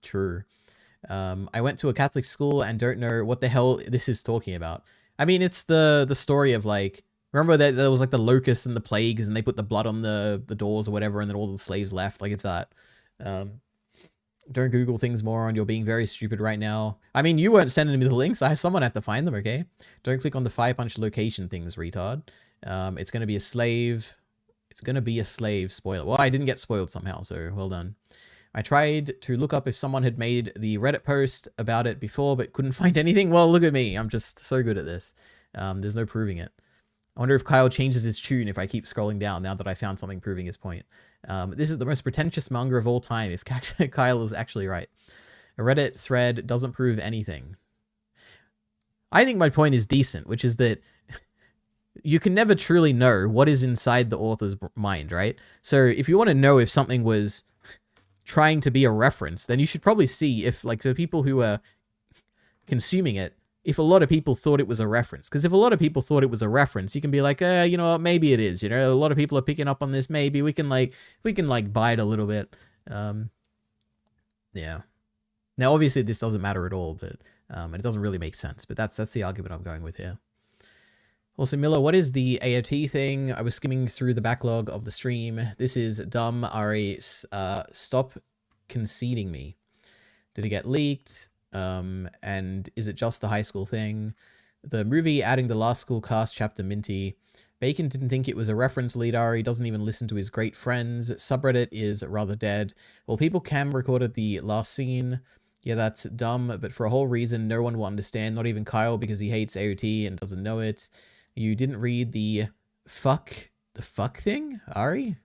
True. I went to a Catholic school and don't know what the hell this is talking about. I mean, it's the story of, like, remember that there was, like, the locusts and the plagues, and they put the blood on the doors or whatever, and then all the slaves left. Like, it's that. Don't Google things, moron. You're being very stupid right now. I mean, you weren't sending me the links. Someone had to find them, okay? Don't click on the Fire Punch location things, retard. It's going to be a slave. It's going to be a slave. Spoiler. Well, I didn't get spoiled somehow, so well done. I tried to look up if someone had made the Reddit post about it before, but couldn't find anything. Well, look at me. I'm just so good at this. There's no proving it. I wonder if Kyle changes his tune if I keep scrolling down now that I found something proving his point. This is the most pretentious manga of all time, if Kyle is actually right. A Reddit thread doesn't prove anything. I think my point is decent, which is that you can never truly know what is inside the author's mind, right? So if you want to know if something was trying to be a reference, then you should probably see if, like, the people who are consuming it, if a lot of people thought it was a reference. Because if a lot of people thought it was a reference, you can be like, you know what, maybe it is. You know, a lot of people are picking up on this. Maybe we can buy it a little bit. Yeah. Now, obviously, this doesn't matter at all, but and it doesn't really make sense. But that's the argument I'm going with here. Also, Miller, what is the AOT thing? I was skimming through the backlog of the stream. This is dumb. Ari, stop conceding me. Did it get leaked? And is it just the high school thing? The movie adding the last school cast chapter Minty. Bacon didn't think it was a reference lead. Ari doesn't even listen to his great friends. Subreddit is rather dead. Well, people cam recorded the last scene. Yeah, that's dumb, but for a whole reason no one will understand, not even Kyle, because he hates AOT and doesn't know it. You didn't read the fuck thing, Ari?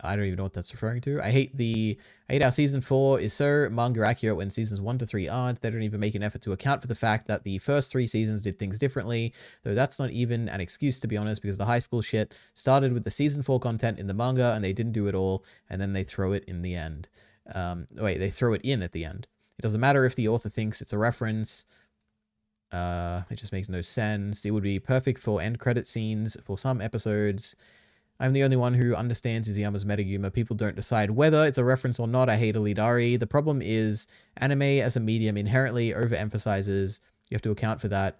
I don't even know what that's referring to. I hate how season 4 is so manga accurate when seasons 1 to 3 aren't. They don't even make an effort to account for the fact that the first 3 seasons did things differently, though that's not even an excuse, to be honest, because the high school shit started with the season 4 content in the manga and they didn't do it all, and then they throw it in the end. They throw it in at the end. It doesn't matter if the author thinks it's a reference. It just makes no sense. It would be perfect for end credit scenes for some episodes. I'm the only one who understands Izuyama's metahumor. People don't decide whether it's a reference or not. I hate Elidari. The problem is anime as a medium inherently overemphasizes. You have to account for that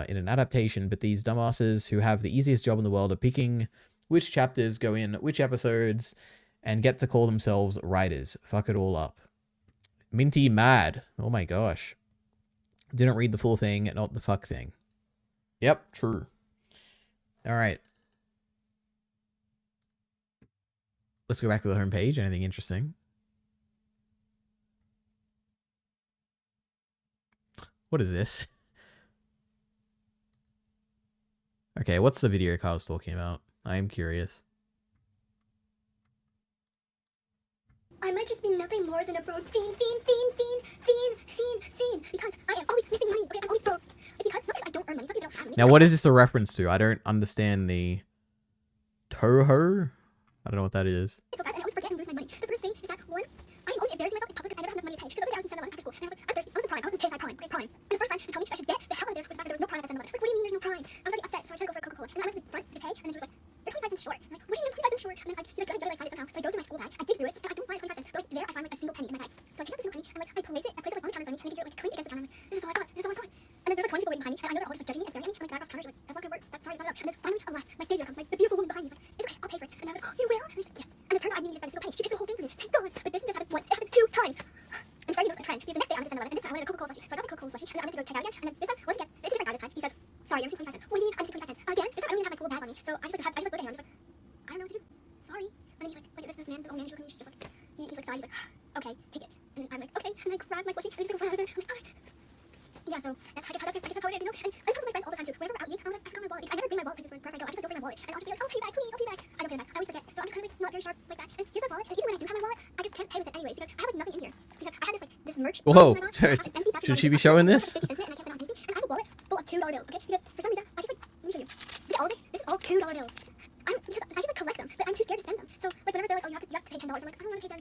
in an adaptation. But these dumbasses who have the easiest job in the world are picking which chapters go in which episodes and get to call themselves writers. Fuck it all up. Minty mad. Oh my gosh. Didn't read the full thing, not the fuck thing. Yep, true. All right. Let's go back to the homepage. Anything interesting? What is this? Okay, what's the video Kyle's talking about? I am curious. I might just be nothing more than a broke fiend, because I am always missing money, okay? I'm always broke. It's because, not because I don't earn money, it's not because I don't have money. Now, what is this a reference to? I don't understand the... Toho? I don't know what that is. It's so fast, and I always forget and lose my money. The first thing is that, one, I am always embarrassing myself in public because I never have enough money to pay. Because the other day I was in 7-Eleven after school, and I was like, I'm thirsty. I was in Prime. I was in KSI Prime. Okay, Prime. And the first time she told me I should get the hell out of there was the fact that there was no Prime at 7-Eleven. Like, what do you mean there's no Prime? I was already upset, so I decided to go for a Coca-Cola. And I went to the front to pay, and then he was like, they're 25 cents short. I'm like, what do you mean I'm 25 cents short? And then he's like, go like find it somehow. So I go through my school bag, I dig through it, and I don't find 25 cents. But like there I find like a single penny in my bag. So I take out the single penny, and like I place it like on the counter in front of me, and I give it like clean against the counter. And I'm like, this is all I got. This is all I got. And then there's like 20 people waiting behind me, and I know they're all just like judging me and staring at me. And like the guy across the counter is like, that's not gonna work. That's sorry, it's not enough. And then finally, alas, my savior comes, like the beautiful woman behind me. He's like, it's okay, I'll pay for it. And I was like, oh, you will? And he's like, yes. And it turned out I didn't need to spend a single penny. She paid for the whole thing for me. Thank God. But this didn't just happen once. It happened 2 times. I'm starting to notice a trend. Because the next day I went to 7-Eleven, and this time I wanted a Coca-Cola slushie. So I got the Coca-Cola slushie, and I went to go check out again. And then this time, once again, it's a different guy this time. He says, sorry, I'm missing 25 cents. What do you mean I'm missing 25 cents? Again? This time I don't even have my school bag on me. So I just look at him. I'm just like, I don't know what to do. Sorry. And then he's like this man, this old man, just looking at me. She's just like, he's like, sighs. He's like, okay, take it. And I'm like, okay. And I grab my slushie, and he's like, run out of there. I'm like, alright. Yeah, so that's how it is, you know? And this happens to my friends all the time too. Whenever we're out eating, I'm like, I forgot my wallet. Because I never bring my wallet places wherever I go. I just like, don't bring my wallet. And I'll just be like, oh, pay back, please, I'll pay back. I don't pay back. I always forget. So I'm just kind of like not very sharp like that. And here's my wallet. And even when I do have my wallet, I just can't pay with it anyways because I have like nothing in here. Because I had this merch. Whoa, should she be showing this? And I can't spend on anything. And I have a wallet full of $2 bills, okay? Because for some reason, I just like, let me show you. Look at all of this. This is all $2 bills. I just like collect them, but I'm too $10. I'm like, I don't want to pay $10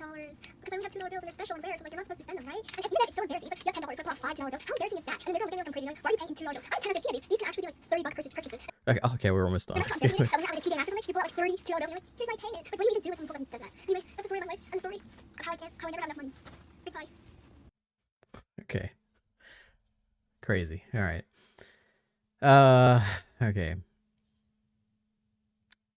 because I only have $2 bills and they're special and rare, so like you're not supposed to spend them, right? And you know, it's so embarrassing. It's like, you have $10, so I pull out $5 bills. How embarrassing is that? And then they're gonna look at me like I'm crazy. Like, why are you paying $2? I have 10 or 15 of these. These can actually be like $30 purchases. Okay, we're almost done. They're not embarrassing. So we have like a TJ Maxx or something. You pull out like $30 bills and you're like, here's my payment. Like, what do you need to do when someone does that? Anyway, that's the story of my life and the story of how I never have enough money. Goodbye. Okay. Crazy. All right. Okay.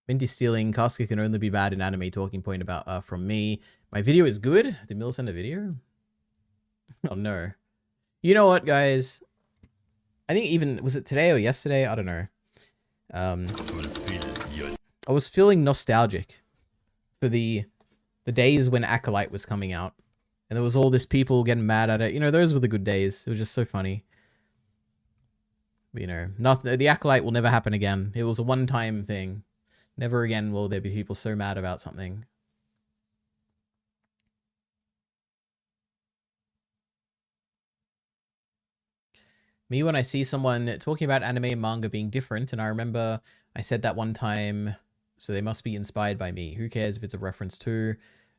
Minty stealing. Casca can only be bad in anime. Talking point about from me. My video is good. Did Mill send a video? Oh no. You know what, guys? I think even was it today or yesterday? I don't know. I was feeling nostalgic for the days when Acolyte was coming out, and there was all this people getting mad at it. You know, those were the good days. It was just so funny. But, you know, the Acolyte will never happen again. It was a one-time thing. Never again will there be people so mad about something. Me, when I see someone talking about anime and manga being different, and I remember I said that one time, so they must be inspired by me. Who cares if it's a reference to?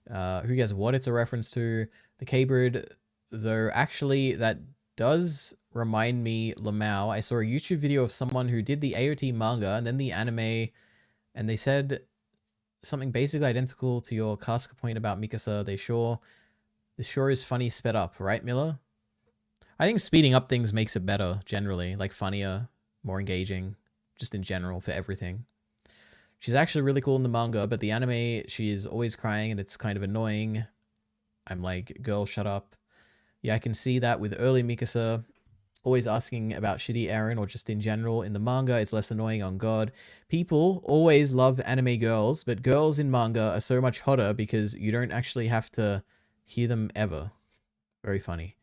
Who cares what it's a reference to? The K-Bird, though, actually, that does remind me, Lamau. I saw a YouTube video of someone who did the AOT manga and then the anime, and they said something basically identical to your Casca point about Mikasa. This sure is funny sped up, right, Miller? I think speeding up things makes it better, generally. Like, funnier, more engaging, just in general, for everything. She's actually really cool in the manga, but the anime, she is always crying, and it's kind of annoying. I'm like, girl, shut up. Yeah, I can see that with early Mikasa, always asking about shitty Eren, or just in general. In the manga, it's less annoying on God. People always love anime girls, but girls in manga are so much hotter because you don't actually have to hear them ever. Very funny.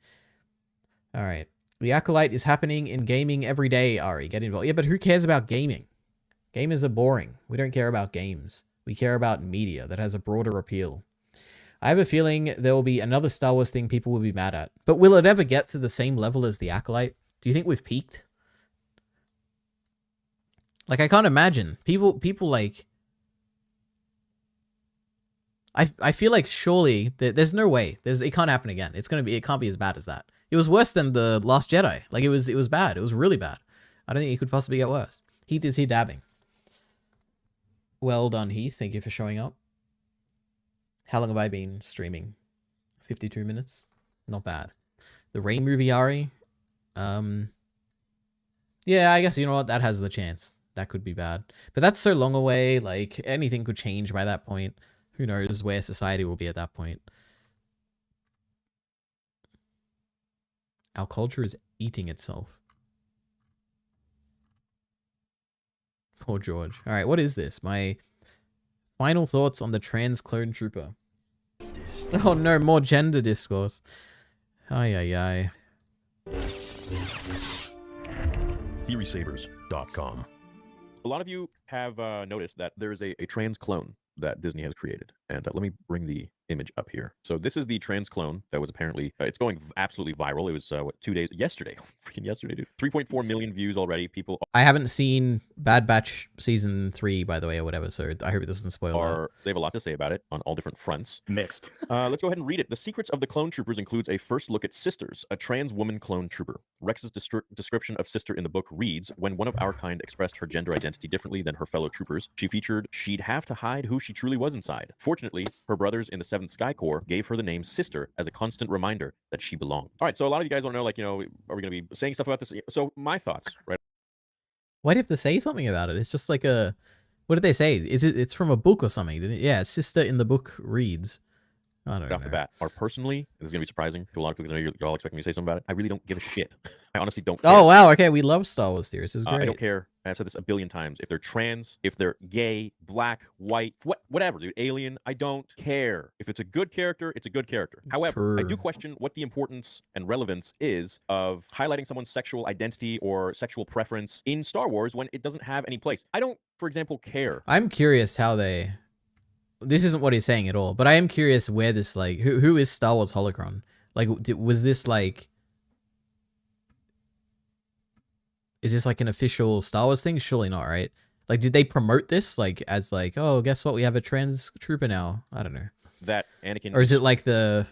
All right. The Acolyte is happening in gaming every day, Ari. Get involved. Yeah, but who cares about gaming? Gamers are boring. We don't care about games. We care about media that has a broader appeal. I have a feeling there will be another Star Wars thing people will be mad at. But will it ever get to the same level as the Acolyte? Do you think we've peaked? Like, I can't imagine. People like... I feel like surely there's no way. It can't happen again. It can't be as bad as that. It was worse than The Last Jedi. Like, it was bad. It was really bad. I don't think it could possibly get worse. Heath is here dabbing. Well done, Heath. Thank you for showing up. How long have I been streaming? 52 minutes? Not bad. The Rain movie, Ari? Yeah, I guess, you know what? That has the chance. That could be bad. But that's so long away. Like, anything could change by that point. Who knows where society will be at that point. Our culture is eating itself. Poor George. All right, what is this? My final thoughts on the trans clone trooper. Oh no, more gender discourse. Ay. TheorySabers.com. A lot of you have noticed that there is a trans clone that Disney has created. And let me bring the image up here. So this is the trans clone that was apparently, it's going absolutely viral. It was, what, 2 days, yesterday, freaking yesterday, dude. 3.4 million views already. People I haven't seen Bad Batch Season 3, by the way, or whatever, so I hope it doesn't spoil that. They have a lot to say about it on all different fronts. Mixed. Let's go ahead and read it. The Secrets of the Clone Troopers includes a first look at Sisters, a trans woman clone trooper. Rex's description of Sister in the book reads, when one of our kind expressed her gender identity differently than her fellow troopers, she featured she'd have to hide who she truly was inside. Fortunately, her brothers in the 7th Sky Corps gave her the name Sister as a constant reminder that she belonged. All right, so a lot of you guys want to know, like, you know, are we going to be saying stuff about this? So my thoughts, right? Why do you have to say something about it? It's just like a... What did they say? It's from a book or something, didn't it? Yeah, Sister in the book reads. I don't know. Off the bat, or personally, this is going to be surprising to a lot of people because I know you're all expecting me to say something about it. I really don't give a shit. I honestly don't care. Oh, wow. Okay, we love Star Wars theorists. This is great. I don't care. I've said this a billion times. If they're trans, if they're gay, black, white, whatever, dude, alien, I don't care. If it's a good character, it's a good character. However, I do question what the importance and relevance is of highlighting someone's sexual identity or sexual preference in Star Wars when it doesn't have any place. I don't, for example, care. I'm curious how they... This isn't what he's saying at all, but I am curious where this, like, who is Star Wars Holocron? Like, was this, like... Is this, like, an official Star Wars thing? Surely not, right? Like, did they promote this, like, as, like, oh, guess what? We have a trans trooper now. I don't know. that Anakin Or is it like the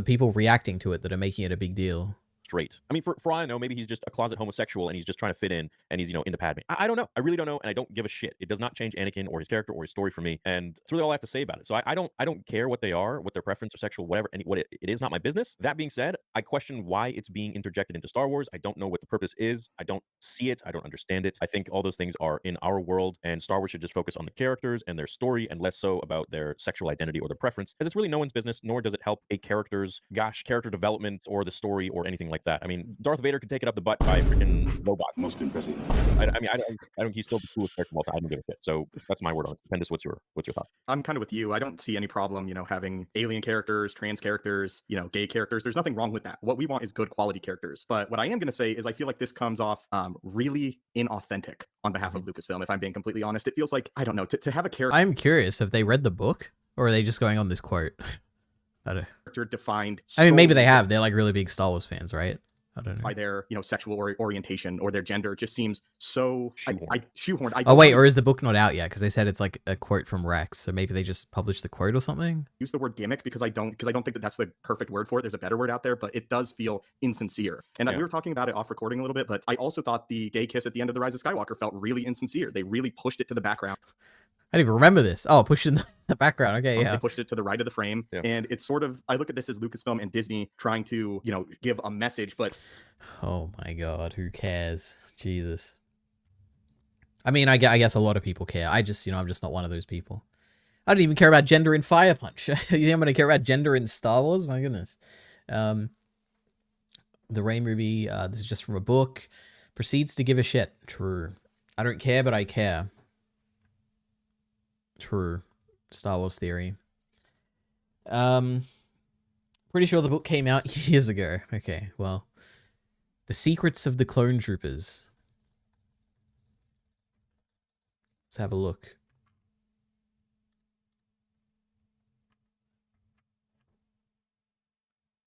people reacting to it that are making it a big deal? straight? I mean, for all I know, maybe he's just a closet homosexual and he's just trying to fit in and he's, you know, into Padme. I don't know. I really don't know, and I don't give a shit. It does not change Anakin or his character or his story for me, and that's really all I have to say about it. So I don't care what they are, what their preference or sexual, whatever, what it is, not my business. That being said, I question why it's being interjected into Star Wars. I don't know what the purpose is. I don't see it. I don't understand it. I think all those things are in our world, and Star Wars should just focus on the characters and their story and less so about their sexual identity or their preference, because it's really no one's business, nor does it help a character's, character development or the story or anything like that. I mean, Darth Vader could take it up the butt by a freaking robot. Most impressive. I mean, I don't. He's still the coolest character of all time. I don't give a shit. So that's my word on it. Stupendous. What's your thought? I'm kind of with you. I don't see any problem, you know, having alien characters, trans characters, you know, gay characters. There's nothing wrong with that. What we want is good quality characters. But what I am going to say is I feel like this comes off really inauthentic on behalf of Lucasfilm. If I'm being completely honest, it feels like, I don't know, to have a character. I'm curious. Have they read the book, or are they just going on this quote? I don't know. Defined. I mean, maybe they have. They're like really big Star Wars fans, right? I don't know. By their, you know, sexual orientation or their gender just seems so shoehorned. Oh wait, or is the book not out yet? Because they said it's like a quote from Rex, so maybe they just published the quote or something. Use the word gimmick because I don't think that that's the perfect word for it. There's a better word out there, but it does feel insincere. And we were talking about it off recording a little bit, but I also thought the gay kiss at the end of The Rise of Skywalker felt really insincere. They really pushed it to the background. I didn't even remember this. Oh, pushed in the background. Okay, yeah. They pushed it to the right of the frame. Yeah. And it's sort of, I look at this as Lucasfilm and Disney trying to, you know, give a message, but... Oh my god, who cares? Jesus. I mean, I guess a lot of people care. I just, you know, I'm just not one of those people. I don't even care about gender in Fire Punch. You think I'm going to care about gender in Star Wars? My goodness. The Rey movie, this is just from a book. Proceeds to give a shit. True. I don't care, but I care. True. Star Wars theory. Pretty sure the book came out years ago. Okay, well. The Secrets of the Clone Troopers. Let's have a look.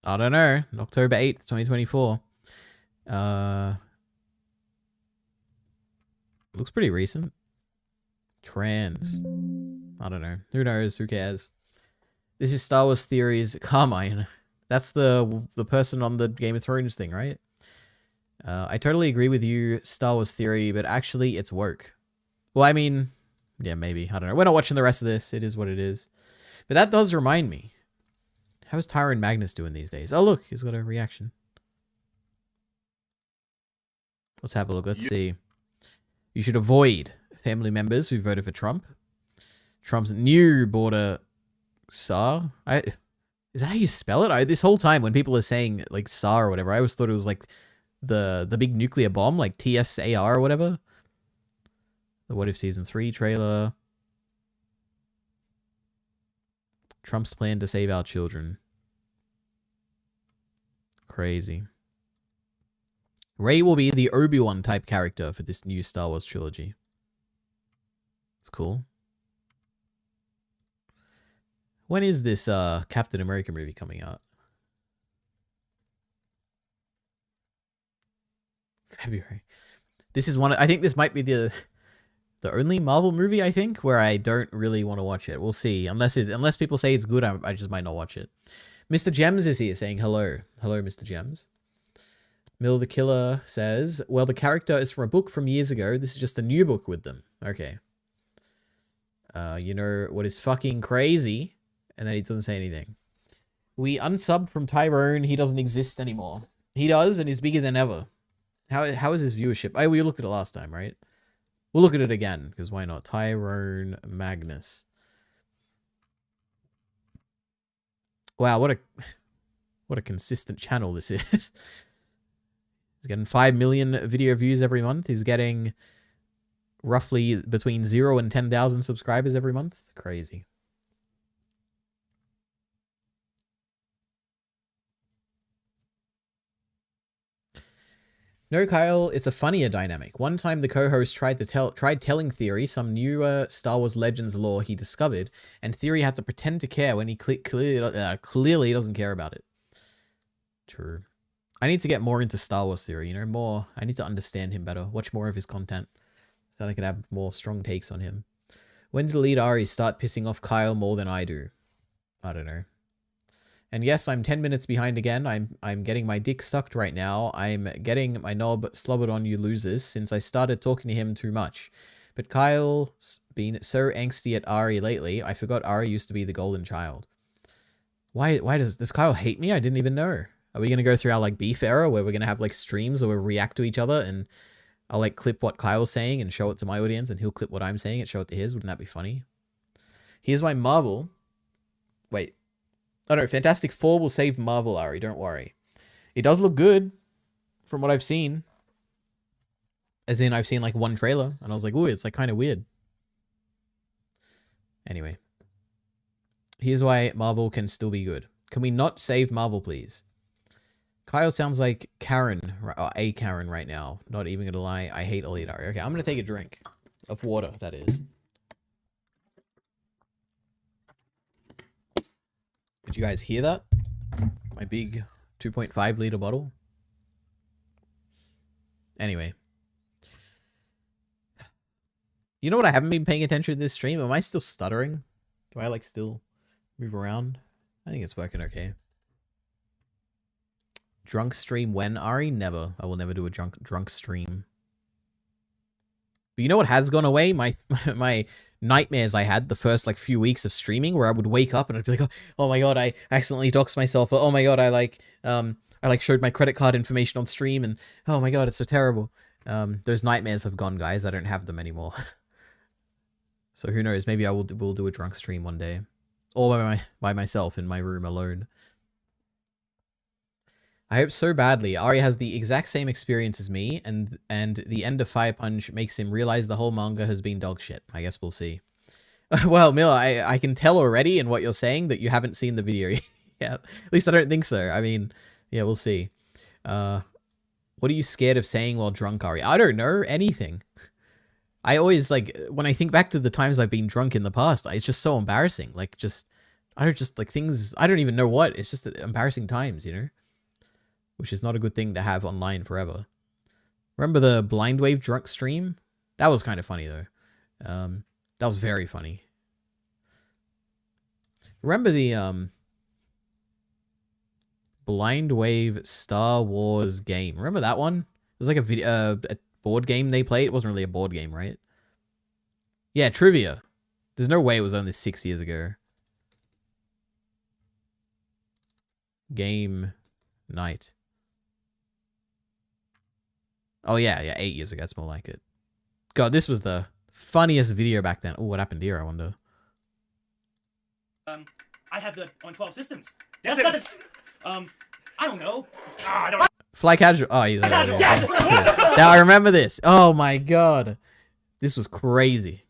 I don't know. October 8th, 2024. Looks pretty recent. Trans. I don't know. Who knows? Who cares? This is Star Wars Theories. Carmine. That's the person on the Game of Thrones thing, right? I totally agree with you, Star Wars Theory, but actually it's woke. Well, I mean, yeah, maybe. I don't know. We're not watching the rest of this. It is what it is. But that does remind me. How's Tyrone Magnus doing these days? Oh, look. He's got a reaction. Let's have a look. Let's see. You should avoid family members who voted for Trump. Trump's new border SAR. Is that how you spell it? This whole time when people are saying like SAR or whatever, I always thought it was like the big nuclear bomb, like TSAR or whatever. The What If Season 3 trailer. Trump's plan to save our children. Crazy. Rey will be the Obi-Wan type character for this new Star Wars trilogy. It's cool. When is this Captain America movie coming out? February. This is one. I think this might be the only Marvel movie I think where I don't really want to watch it. We'll see. Unless people say it's good, I just might not watch it. Mr. Gems is here saying hello. Hello, Mr. Gems. Mill the Killer says, well, the character is from a book from years ago. This is just a new book with them. Okay. You know what is fucking crazy? And then he doesn't say anything. We unsubbed from Tyrone. He doesn't exist anymore. He does, and he's bigger than ever. How is his viewership? Oh, we looked at it last time, right? We'll look at it again, because why not? Tyrone Magnus. Wow, what a consistent channel this is. He's getting 5 million video views every month. He's getting roughly between 0 and 10,000 subscribers every month. Crazy. No, Kyle, it's a funnier dynamic. One time the co-host tried telling Theory some newer Star Wars Legends lore he discovered, and Theory had to pretend to care when he clearly doesn't care about it. True. I need to get more into Star Wars Theory, you know, more. I need to understand him better, watch more of his content, so that I can have more strong takes on him. When did Elite Ari start pissing off Kyle more than I do? I don't know. And yes, I'm 10 minutes behind again. I'm getting my dick sucked right now. I'm getting my knob slobbered on you losers since I started talking to him too much. But Kyle's been so angsty at Ari lately. I forgot Ari used to be the golden child. Why does Kyle hate me? I didn't even know. Are we gonna go through our like beef era where we're gonna have like streams where we react to each other and I'll like clip what Kyle's saying and show it to my audience and he'll clip what I'm saying and show it to his? Wouldn't that be funny? Here's my Marvel. Wait. Oh no, Fantastic Four will save Marvel, Ari. Don't worry. It does look good from what I've seen. As in, I've seen like one trailer and I was like, ooh, it's like kind of weird. Anyway. Here's why Marvel can still be good. Can we not save Marvel, please? Kyle sounds like Karen, or a Karen right now. Not even gonna lie, I hate Elite Ari. Okay, I'm gonna take a drink of water, that is. Did you guys hear that? My big 2.5 liter bottle. Anyway. You know what I haven't been paying attention to this stream? Am I still stuttering? Do I like still move around? I think it's working okay. Drunk stream when, Ari? Never. I will never do a drunk stream. But you know what has gone away? My nightmares I had the first like few weeks of streaming where I would wake up and I'd be like, oh my god, I accidentally doxed myself. Or, oh my god, I showed my credit card information on stream and oh my god, it's so terrible. Those nightmares have gone, guys. I don't have them anymore. So who knows? Maybe I will do a drunk stream one day. Or by myself in my room alone. I hope so badly. Ari has the exact same experience as me, and the end of Fire Punch makes him realize the whole manga has been dog shit. I guess we'll see. Well, Miller, I can tell already in what you're saying that you haven't seen the video yet. At least I don't think so. I mean, yeah, we'll see. What are you scared of saying while drunk, Ari? I don't know. Anything. I always, like, when I think back to the times I've been drunk in the past, it's just so embarrassing. Like, I don't just, like, things, I don't even know what. It's just embarrassing times, you know? Which is not a good thing to have online forever. Remember the Blind Wave drunk stream? That was kind of funny, though. That was very funny. Remember the Blind Wave Star Wars game? Remember that one? It was like a board game they played. It wasn't really a board game, right? Yeah, trivia. There's no way it was only 6 years ago. Game night. Oh, yeah, 8 years ago. It's more like it. God, this was the funniest video back then. Oh, what happened here, I wonder? I have the on 12 systems. I don't know. I don't. Fly casual. Oh, he's yes! Now I remember this. Oh my god. This was crazy.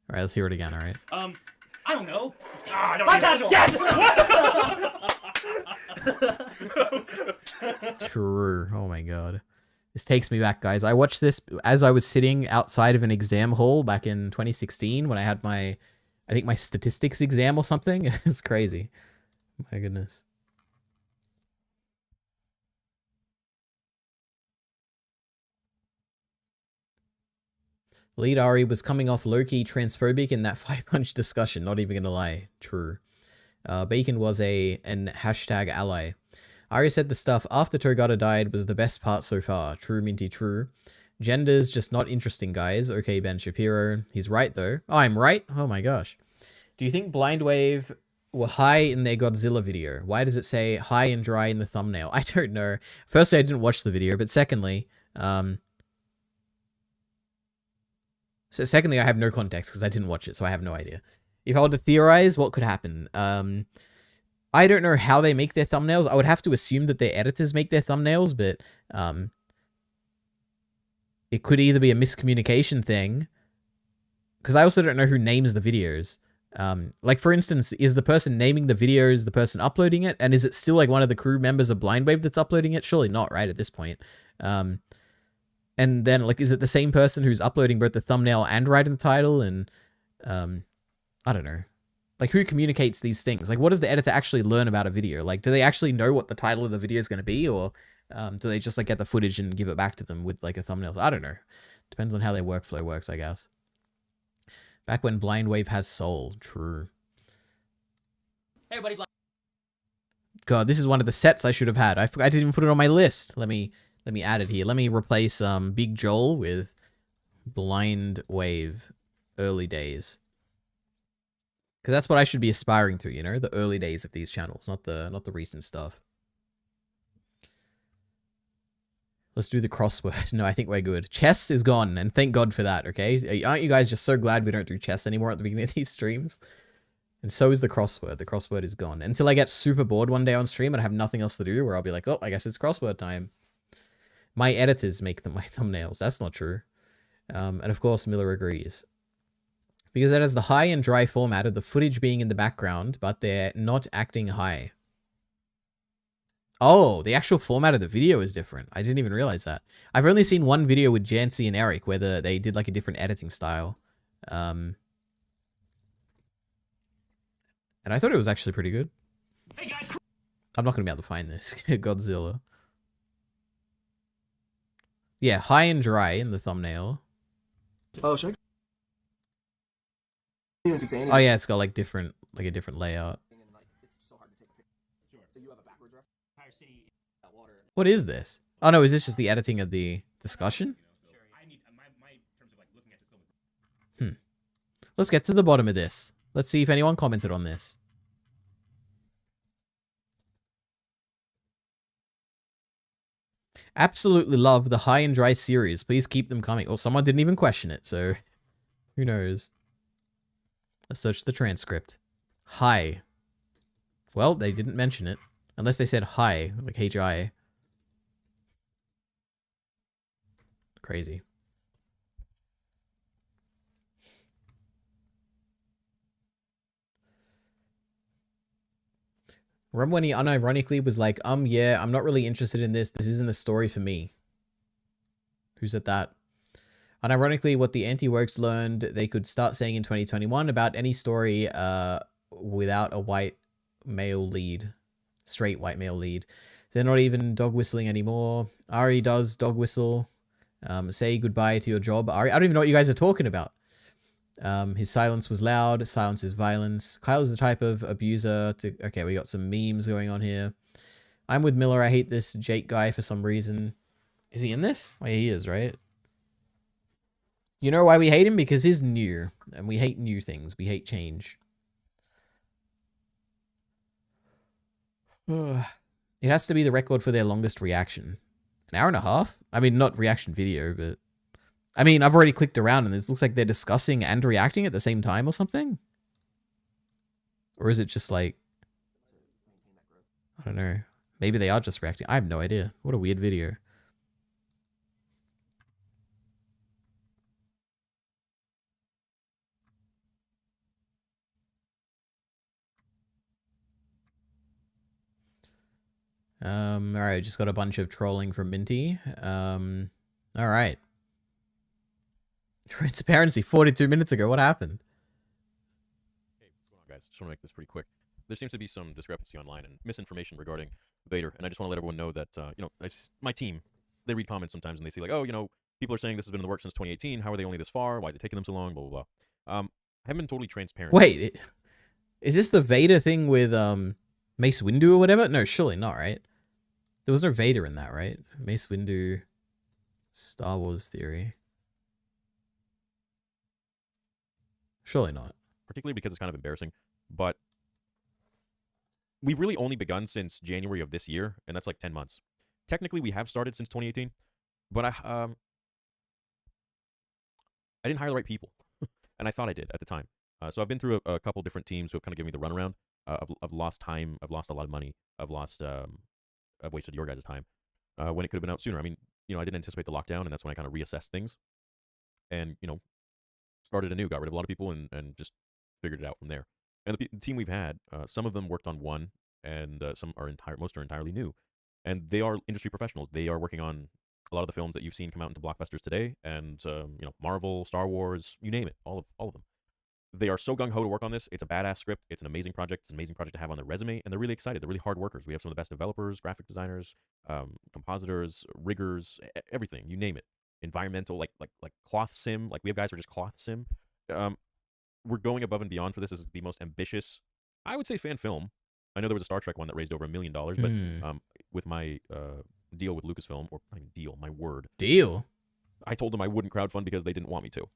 Alright, let's hear it again, alright? I don't know. I don't. Fly casual. Yes! True. Oh my god. This takes me back, guys. I watched this as I was sitting outside of an exam hall back in 2016 when I had my, I think my statistics exam or something. It's crazy. My goodness. Lead Ari was coming off low-key transphobic in that 5-punch discussion. Not even gonna lie. True. Bacon was an hashtag ally. Ari said the stuff after Togata died was the best part so far. True, Minty, true. Gender's just not interesting, guys. Okay, Ben Shapiro. He's right, though. Oh, I'm right? Oh my gosh. Do you think Blind Wave were high in their Godzilla video? Why does it say high and dry in the thumbnail? I don't know. Firstly, I didn't watch the video, but secondly, I have no context because I didn't watch it, so I have no idea. If I were to theorize, what could happen? I don't know how they make their thumbnails. I would have to assume that their editors make their thumbnails, but it could either be a miscommunication thing, because I also don't know who names the videos. Like, for instance, is the person naming the videos the person uploading it? And is it still like one of the crew members of Blind Wave that's uploading it? Surely not, right, at this point. And then, like, is it the same person who's uploading both the thumbnail and writing the title? And I don't know. Like, who communicates these things? Like, what does the editor actually learn about a video? Like, do they actually know what the title of the video is going to be? Or do they just, like, get the footage and give it back to them with, like, a thumbnail? I don't know. Depends on how their workflow works, I guess. Back when Blind Wave has soul. True. Hey, buddy. God, this is one of the sets I should have had. I didn't even put it on my list. Let me add it here. Let me replace Big Joel with Blind Wave early days. Because that's what I should be aspiring to, you know, the early days of these channels, not the recent stuff. Let's do the crossword. No, I think we're good. Chess is gone, and thank God for that, okay? Aren't you guys just so glad we don't do chess anymore at the beginning of these streams? And so is the crossword. The crossword is gone. Until I get super bored one day on stream and I have nothing else to do, where I'll be like, oh, I guess it's crossword time. My editors make them my thumbnails. That's not true. And of course, Miller agrees. Because that has the high and dry format of the footage being in the background, but they're not acting high. Oh, the actual format of the video is different. I didn't even realize that. I've only seen one video with Jancy and Eric where they did like a different editing style. And I thought it was actually pretty good. Hey guys. I'm not going to be able to find this. Godzilla. Yeah, high and dry in the thumbnail. Oh, sure. Oh yeah, it's got like a different layout. What is this? Oh no, is this just the editing of the discussion? Let's get to the bottom of this. Let's see if anyone commented on this. Absolutely love the high and dry series. Please keep them coming. Well, someone didn't even question it, so who knows? Let's search the transcript. Hi. Well, they didn't mention it. Unless they said hi, like HI. Crazy. Remember when he unironically was like, yeah, I'm not really interested in this. This isn't a story for me. Who said that? Unironically, what the anti-works learned they could start saying in 2021 about any story without a white male lead. Straight white male lead. They're not even dog whistling anymore. Ari does dog whistle. Say goodbye to your job. Ari, I don't even know what you guys are talking about. His silence was loud. Silence is violence. Kyle is the type of abuser to... Okay, we got some memes going on here. I'm with Miller. I hate this Jake guy for some reason. Is he in this? Oh, yeah, he is, right? You know why we hate him? Because he's new. And we hate new things. We hate change. It has to be the record for their longest reaction. An hour and a half? I mean, not reaction video, but... I mean, I've already clicked around and this looks like they're discussing and reacting at the same time or something. Or is it just like... I don't know. Maybe they are just reacting. I have no idea. What a weird video. Alright, just got a bunch of trolling from Minty. Alright. Transparency 42 minutes ago. What happened? Hey, what's going on, guys? Just want to make this pretty quick. There seems to be some discrepancy online and misinformation regarding Vader, and I just want to let everyone know that, you know, my team, they read comments sometimes and they see like, oh, you know, people are saying this has been in the works since 2018. How are they only this far? Why is it taking them so long? Blah, blah, blah. I haven't been totally transparent. Wait, is this the Vader thing with, Mace Windu or whatever? No, surely not, right? There was no Vader in that, right? Mace Windu, Star Wars theory. Surely not. Particularly because it's kind of embarrassing, but we've really only begun since January of this year, and that's like 10 months. Technically, we have started since 2018, but I didn't hire the right people, and I thought I did at the time. So I've been through a couple different teams who have kind of given me the runaround. I've lost time. I've lost a lot of money. I've wasted your guys' time when it could have been out sooner. I mean, you know, I didn't anticipate the lockdown, and that's when I kind of reassessed things, and you know, started anew, got rid of a lot of people, and just figured it out from there. And the team we've had, some of them worked on one, and most are entirely new, and they are industry professionals. They are working on a lot of the films that you've seen come out into blockbusters today, and you know, Marvel, Star Wars, you name it, all of them. They are so gung-ho to work on this. It's a badass script. It's an amazing project. It's an amazing project to have on their resume, and they're really excited. They're really hard workers. We have some of the best developers, graphic designers, compositors, riggers, everything. You name it. Environmental, like cloth sim. Like we have guys who are just cloth sim. We're going above and beyond for this. This is the most ambitious I would say fan film. I know there was a Star Trek one that raised over $1 million, but with my deal with Lucasfilm, or not even deal, my word. Deal? I told them I wouldn't crowdfund because they didn't want me to.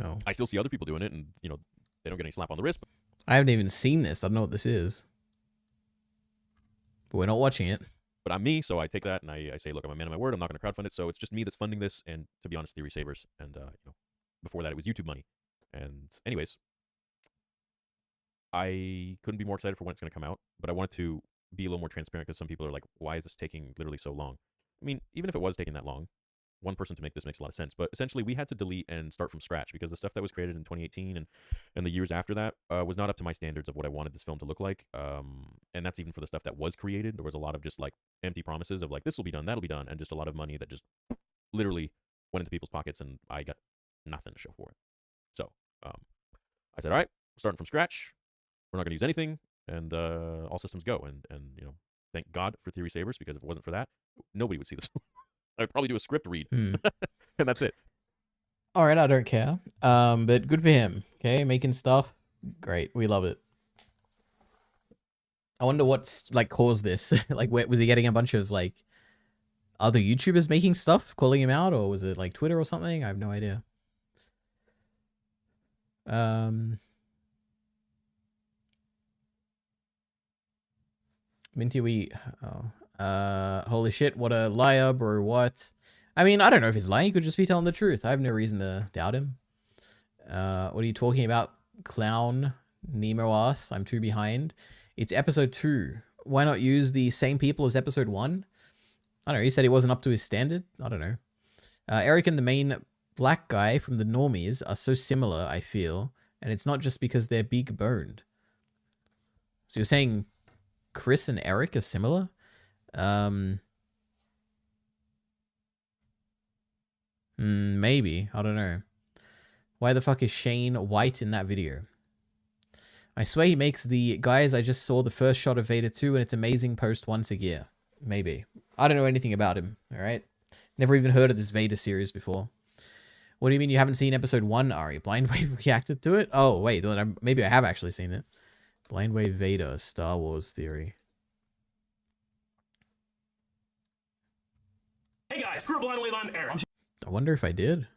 Oh. I still see other people doing it, and, you know, they don't get any slap on the wrist. But I haven't even seen this. I don't know what this is. But we're not watching it. But I'm me, so I take that and I say, look, I'm a man of my word. I'm not going to crowdfund it. So it's just me that's funding this. And to be honest, Theory Savers. And, you know, before that, it was YouTube money. And anyways, I couldn't be more excited for when it's going to come out. But I wanted to be a little more transparent because some people are like, why is this taking literally so long? I mean, even if it was taking that long, one person to make this makes a lot of sense. But essentially, we had to delete and start from scratch because the stuff that was created in 2018 and the years after that was not up to my standards of what I wanted this film to look like. And that's even for the stuff that was created. There was a lot of just like empty promises of like, this will be done, that'll be done, and just a lot of money that just literally went into people's pockets, and I got nothing to show for it. So I said, all right, we're starting from scratch. We're not going to use anything, and all systems go. And you know, thank God for Theory Savers, because if it wasn't for that, nobody would see this. I'd probably do a script read, and that's it. All right, I don't care. But good for him. Okay, making stuff, great. We love it. I wonder what's like caused this. Like, was he getting a bunch of like other YouTubers making stuff, calling him out, or was it like Twitter or something? I have no idea. Minty, holy shit, what a liar, bro, what? I mean, I don't know if he's lying, he could just be telling the truth. I have no reason to doubt him. What are you talking about, clown? Nemo asks, I'm too behind. It's episode 2. Why not use the same people as episode 1? I don't know, he said he wasn't up to his standard? I don't know. Eric and the main black guy from the Normies are so similar, I feel. And it's not just because they're big boned. So you're saying Chris and Eric are similar? Maybe. I don't know. Why the fuck is Shane white in that video? I swear he makes the guys. I just saw the first shot of Vader 2 and it's amazing post once a year. Maybe. I don't know anything about him, alright? Never even heard of this Vader series before. What do you mean you haven't seen episode 1, Ari? Blindwave reacted to it? Oh, wait. Maybe I have actually seen it. Blindwave Vader, Star Wars theory. Hey guys, screw Blindwave, I'm Eric. I wonder if I did.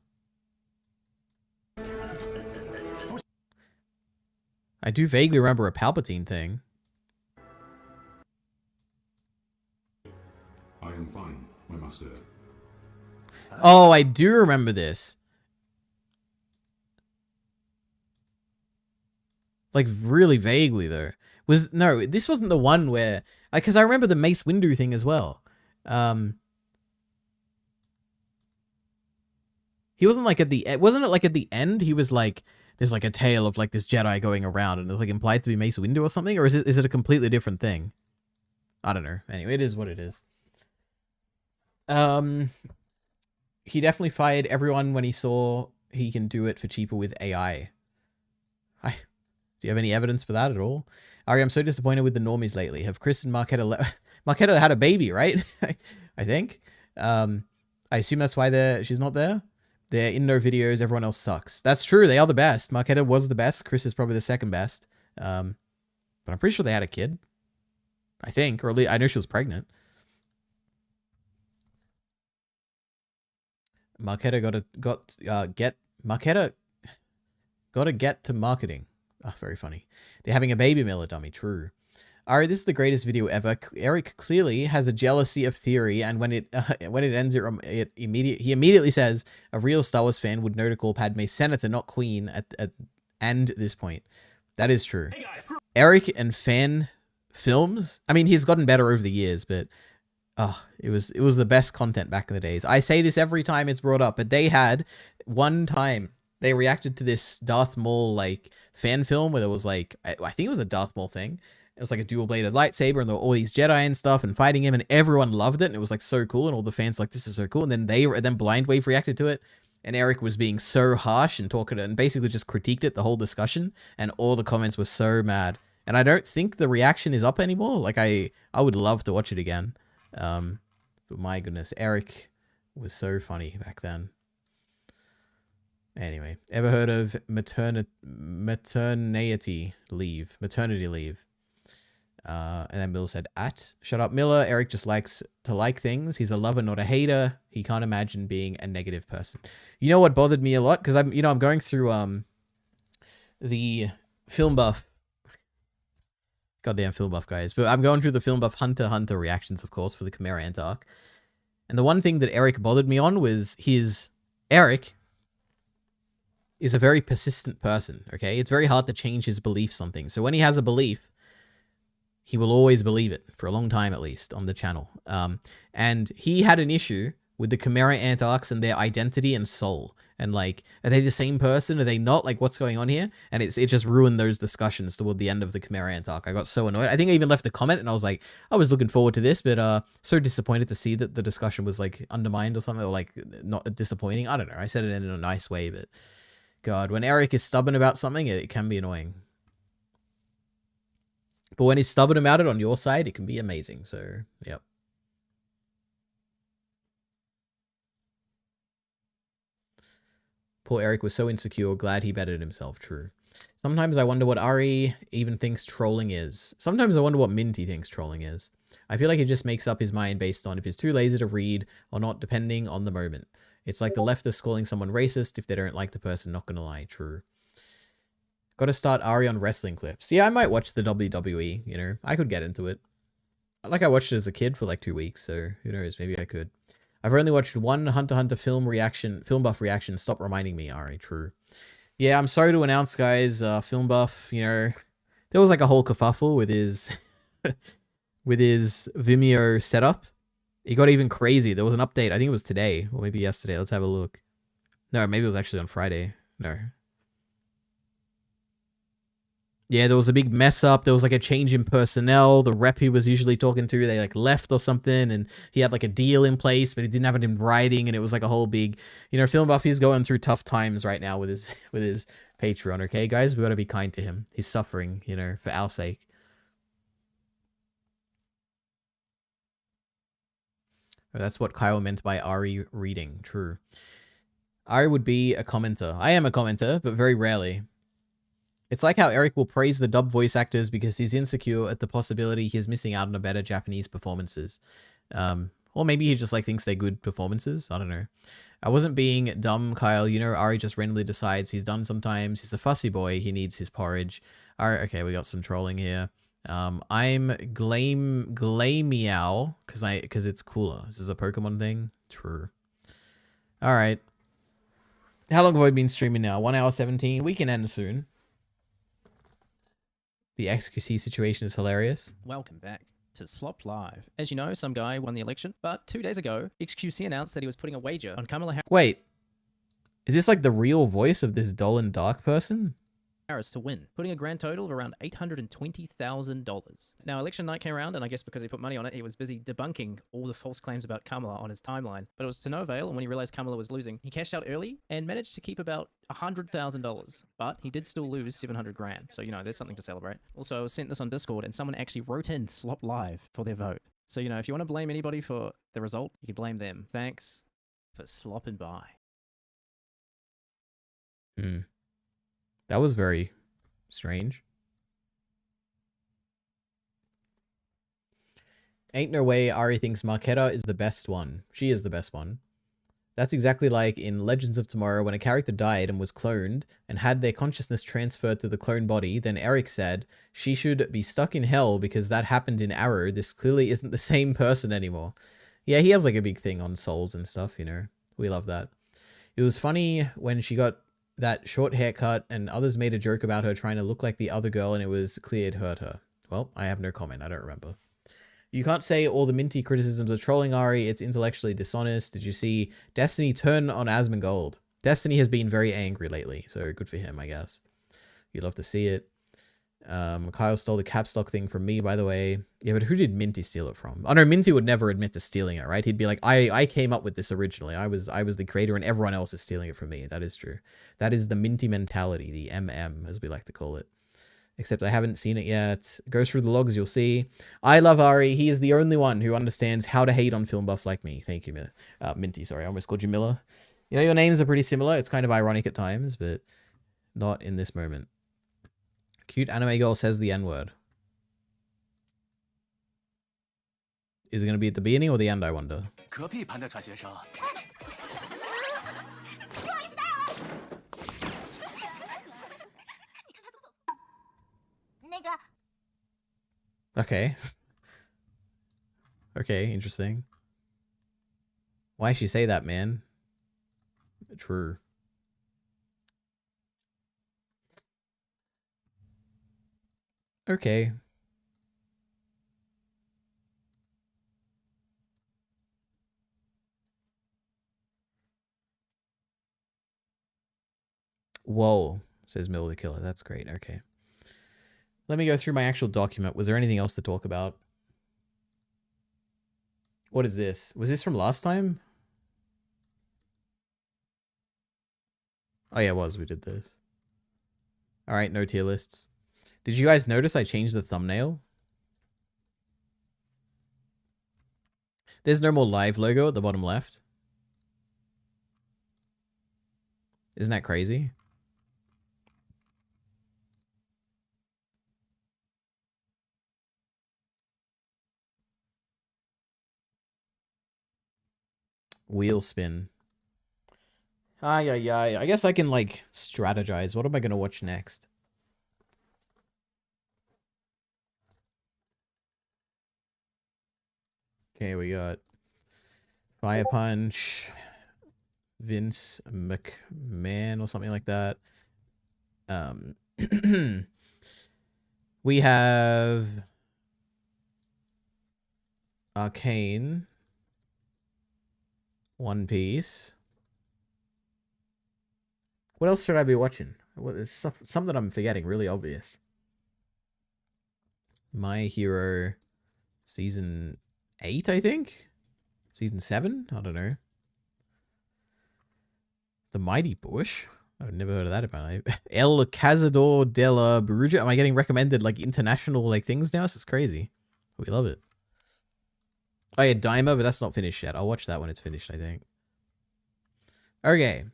I do vaguely remember a Palpatine thing. I am fine, my master. Oh, I do remember this. Like, really vaguely, though. No, this wasn't the one where... Because I remember the Mace Windu thing as well. He wasn't like at the... Wasn't it like at the end? He was like... There's like a tale of like this Jedi going around and it's like implied to be Mace Windu or something? Or is it a completely different thing? I don't know. Anyway, it is what it is. He definitely fired everyone when he saw he can do it for cheaper with AI. Do you have any evidence for that at all? Ari, I'm so disappointed with the normies lately. Have Chris and Marquetta... Marquetta had a baby, right? I think. I assume that's why she's not there. They're in no videos. Everyone else sucks. That's true. They are the best. Marquetta was the best. Chris is probably the second best. But I'm pretty sure they had a kid. I think. Or at least I know she was pregnant. Marquetta gotta get to marketing. Oh, very funny. They're having a baby Miller dummy. True. Alright, this is the greatest video ever. Eric clearly has a jealousy of theory, and when it ends, he immediately says a real Star Wars fan would know to call Padme Senator, not Queen, at this point. That is true. Hey guys, Eric and fan films. I mean, he's gotten better over the years, but it was the best content back in the days. I say this every time it's brought up, but they had one time they reacted to this Darth Maul like fan film where there was like I think it was a Darth Maul thing. It was like a dual-bladed lightsaber, and there were all these Jedi and stuff, and fighting him, and everyone loved it, and it was like so cool, and all the fans were like, this is so cool. And then then Blindwave reacted to it, and Eric was being so harsh and and basically just critiqued it the whole discussion, and all the comments were so mad. And I don't think the reaction is up anymore. Like I would love to watch it again. But my goodness, Eric was so funny back then. Anyway, ever heard of maternity leave? Maternity leave. And then Miller said, shut up, Miller. Eric just likes to like things. He's a lover, not a hater. He can't imagine being a negative person. You know what bothered me a lot? Because I'm going through the film buff. Goddamn film buff, guys. But I'm going through the film buff Hunter x Hunter reactions, of course, for the Chimera Ant arc. And the one thing that Eric bothered me on was Eric is a very persistent person, okay? It's very hard to change his beliefs on things. So when he has a belief, he will always believe it, for a long time at least, on the channel. And he had an issue with the Chimera Ant arcs and their identity and soul. And like, are they the same person? Are they not? Like, what's going on here? And it just ruined those discussions toward the end of the Chimera Ant arc. I got so annoyed. I think I even left a comment and I was like, I was looking forward to this, but so disappointed to see that the discussion was like undermined or something, or like not disappointing. I don't know. I said it in a nice way, but God, when Eric is stubborn about something, it can be annoying. But when he's stubborn about it on your side, it can be amazing. So, yep. Poor Eric was so insecure, glad he bettered himself. True. Sometimes I wonder what Ari even thinks trolling is. Sometimes I wonder what Minty thinks trolling is. I feel like he just makes up his mind based on if he's too lazy to read or not, depending on the moment. It's like the leftists calling someone racist if they don't like the person, not gonna lie. True. Gotta start Ari on wrestling clips. Yeah, I might watch the WWE, you know. I could get into it. Like, I watched it as a kid for like 2 weeks, so who knows, maybe I could. I've only watched one Hunter x Hunter film buff reaction. Stop reminding me, Ari. True. Yeah, I'm sorry to announce, guys, film buff, you know, there was like a whole kerfuffle with his with his Vimeo setup. It got even crazy. There was an update. I think it was today or maybe yesterday. Let's have a look. No, maybe it was actually on Friday. No. Yeah, there was a big mess up. There was like a change in personnel. The rep he was usually talking to, they like left or something, and he had like a deal in place, but he didn't have it in writing, and it was like a whole big, you know, Film Buff, he's going through tough times right now with his Patreon, okay, guys? We gotta be kind to him. He's suffering, you know, for our sake. Oh, that's what Kyle meant by Ari reading. True. Ari would be a commenter. I am a commenter, but very rarely. It's like how Eric will praise the dub voice actors because he's insecure at the possibility he's missing out on a better Japanese performances. Or maybe he just like thinks they're good performances. I don't know. I wasn't being dumb, Kyle. You know, Ari just randomly decides he's done sometimes. He's a fussy boy. He needs his porridge. Alright, okay, we got some trolling here. I'm Glameow because it's cooler. This is a Pokemon thing. True. Alright. How long have I been streaming now? 1 hour 17. We can end soon. The XQC situation is hilarious. Welcome back to Slop Live. As you know, some guy won the election, but 2 days ago, XQC announced that he was putting a wager on Kamala Wait, is this like the real voice of this dull and dark person? Harris to win, putting a grand total of around $820,000. Now, election night came around, and I guess because he put money on it, he was busy debunking all the false claims about Kamala on his timeline. But it was to no avail, and when he realized Kamala was losing, he cashed out early and managed to keep about $100,000. But he did still lose 700 grand, so, you know, there's something to celebrate. Also, I was sent this on Discord, and someone actually wrote in Slop Live for their vote. So, you know, if you want to blame anybody for the result, you can blame them. Thanks for slopping by. That was very strange. Ain't no way Ari thinks Marquetta is the best one. She is the best one. That's exactly like in Legends of Tomorrow when a character died and was cloned and had their consciousness transferred to the clone body. Then Eric said she should be stuck in hell because that happened in Arrow. This clearly isn't the same person anymore. Yeah, he has like a big thing on souls and stuff, you know. We love that. It was funny when she got that short haircut and others made a joke about her trying to look like the other girl and it was clear it hurt her. Well, I have no comment. I don't remember. You can't say all the Minty criticisms are trolling Ari. It's intellectually dishonest. Did you see Destiny turn on Asmongold? Destiny has been very angry lately, so good for him, I guess. You'd love to see it. Kyle stole the capstock thing from me, by the way. Yeah, but who did Minty steal it from? Oh no, Minty would never admit to stealing it, right? He'd be like, I came up with this originally. I was the creator and everyone else is stealing it from me. That is true. That is the Minty mentality, the MM, as we like to call it. Except I haven't seen it yet. Go through the logs, you'll see. I love Ari. He is the only one who understands how to hate on Film Buff like me. Thank you, Minty. Sorry, I almost called you Miller. You know, your names are pretty similar. It's kind of ironic at times, but not in this moment. Cute anime girl says the N-word. Is it going to be at the beginning or the end, I wonder? Okay. Okay, interesting. Why'd she say that, man? True. Okay. Whoa, says Mill the Killer. That's great. Okay. Let me go through my actual document. Was there anything else to talk about? What is this? Was this from last time? Oh yeah, it was. We did this. All right, no tier lists. Did you guys notice I changed the thumbnail? There's no more live logo at the bottom left. Isn't that crazy? Wheel spin. Ay, ay, ay. I guess I can, like, strategize. What am I going to watch next? Okay, we got Fire Punch, Vince McMahon or something like that. We have Arcane, One Piece. What else should I be watching? What is something I'm forgetting? Really obvious. My Hero season 8, I think. Season 7. I don't know. The Mighty Bush. I've never heard of that in my life. El Cazador de la Bruja. Am I getting recommended like international like things now? This is crazy. We love it. Oh yeah, Daima, but that's not finished yet. I'll watch that when it's finished, I think. Okay.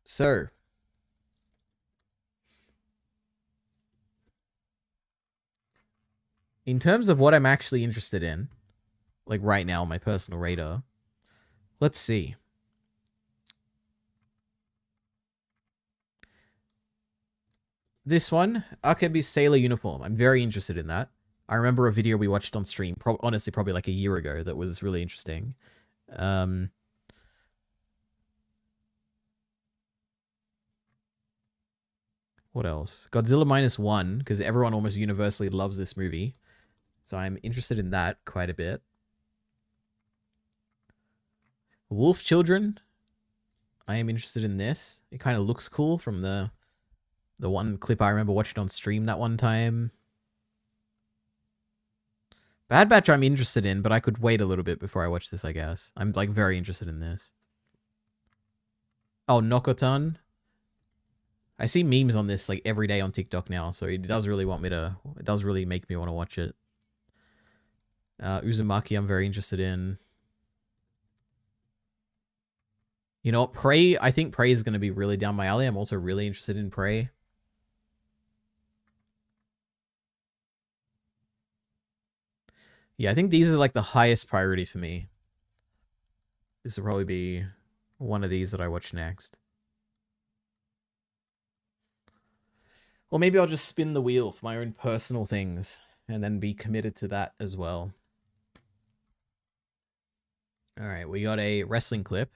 So. In terms of what I'm actually interested in, like right now, my personal radar, let's see. This one, Akebi's sailor uniform. I'm very interested in that. I remember a video we watched on stream, honestly, probably like a year ago, that was really interesting. What else? Godzilla -1, because everyone almost universally loves this movie. So I'm interested in that quite a bit. Wolf Children. I am interested in this. It kind of looks cool from the one clip I remember watching on stream that one time. Bad Batch I'm interested in, but I could wait a little bit before I watch this, I guess. I'm like very interested in this. Oh, Nokotan. I see memes on this like every day on TikTok now, so it does really it does really make me want to watch it. Uzumaki I'm very interested in. You know what? Prey, I think Prey is going to be really down my alley. I'm also really interested in Prey. Yeah, I think these are like the highest priority for me. This will probably be one of these that I watch next. Or maybe I'll just spin the wheel for my own personal things and then be committed to that as well. All right, we got a wrestling clip,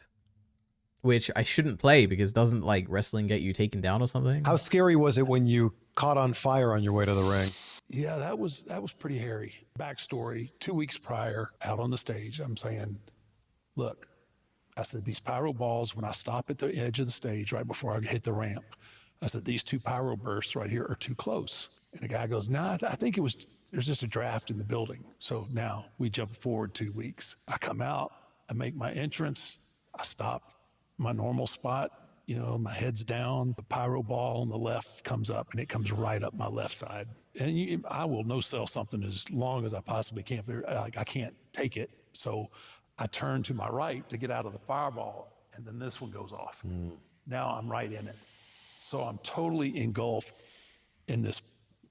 which I shouldn't play because doesn't like wrestling get you taken down or something? How scary was it when you caught on fire on your way to the ring? Yeah, that was pretty hairy. Backstory, 2 weeks prior, out on the stage, I'm saying, look, I said, these pyro balls, when I stop at the edge of the stage right before I hit the ramp, I said, these 2 pyro bursts right here are too close. And the guy goes, nah, I think there's just a draft in the building. So now we jump forward 2 weeks. I come out, I make my entrance, I stop my normal spot, you know, my head's down, the pyro ball on the left comes up and it comes right up my left side. And I will no-sell something as long as I possibly can, but I can't take it. So I turn to my right to get out of the fireball and then this one goes off. Now I'm right in it. So I'm totally engulfed in this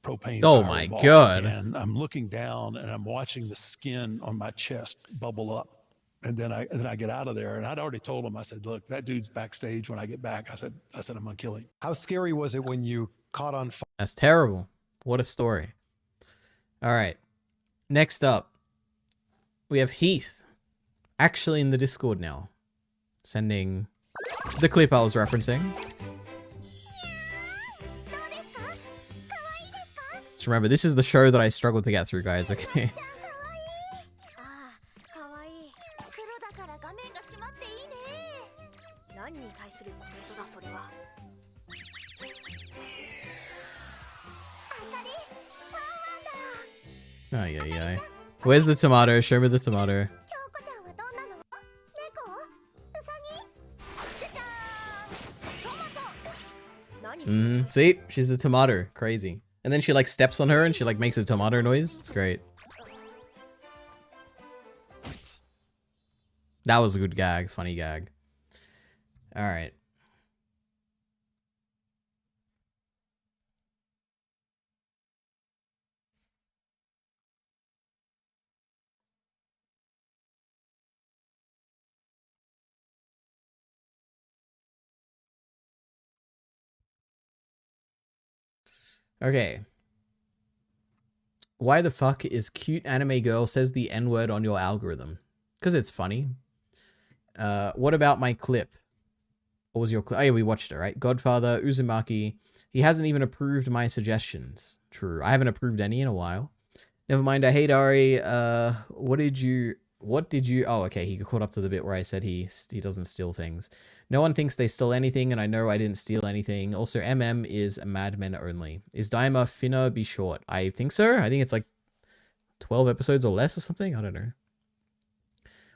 propane Oh my fireball, God. and I'm looking down and I'm watching the skin on my chest bubble up. And then I get out of there, and I'd already told him, I said, look, that dude's backstage. When I get back, I said, I'm gonna kill him. How scary was it when you caught on fire? That's terrible. What a story. All right. Next up, we have Heath, actually in the Discord now, sending the clip I was referencing. Just remember, this is the show that I struggled to get through, guys, okay? Ay, ay, ay. Where's the tomato? Show me the tomato. See? She's the tomato. Crazy. And then she like steps on her and she like makes a tomato noise. It's great. That was a good gag. Funny gag. Alright. Okay. Why the fuck is cute anime girl says the N-word on your algorithm? Because it's funny. What about my clip? What was your clip? Oh yeah, we watched it, right? Godfather, Uzumaki. He hasn't even approved my suggestions. True. I haven't approved any in a while. Never mind. I hate Ari. What did you... Oh, okay. He got caught up to the bit where I said he doesn't steal things. No one thinks they stole anything, and I know I didn't steal anything. Also, MM is Mad Men only. Is Daima finna be short? I think so. I think it's like 12 episodes or less or something. I don't know.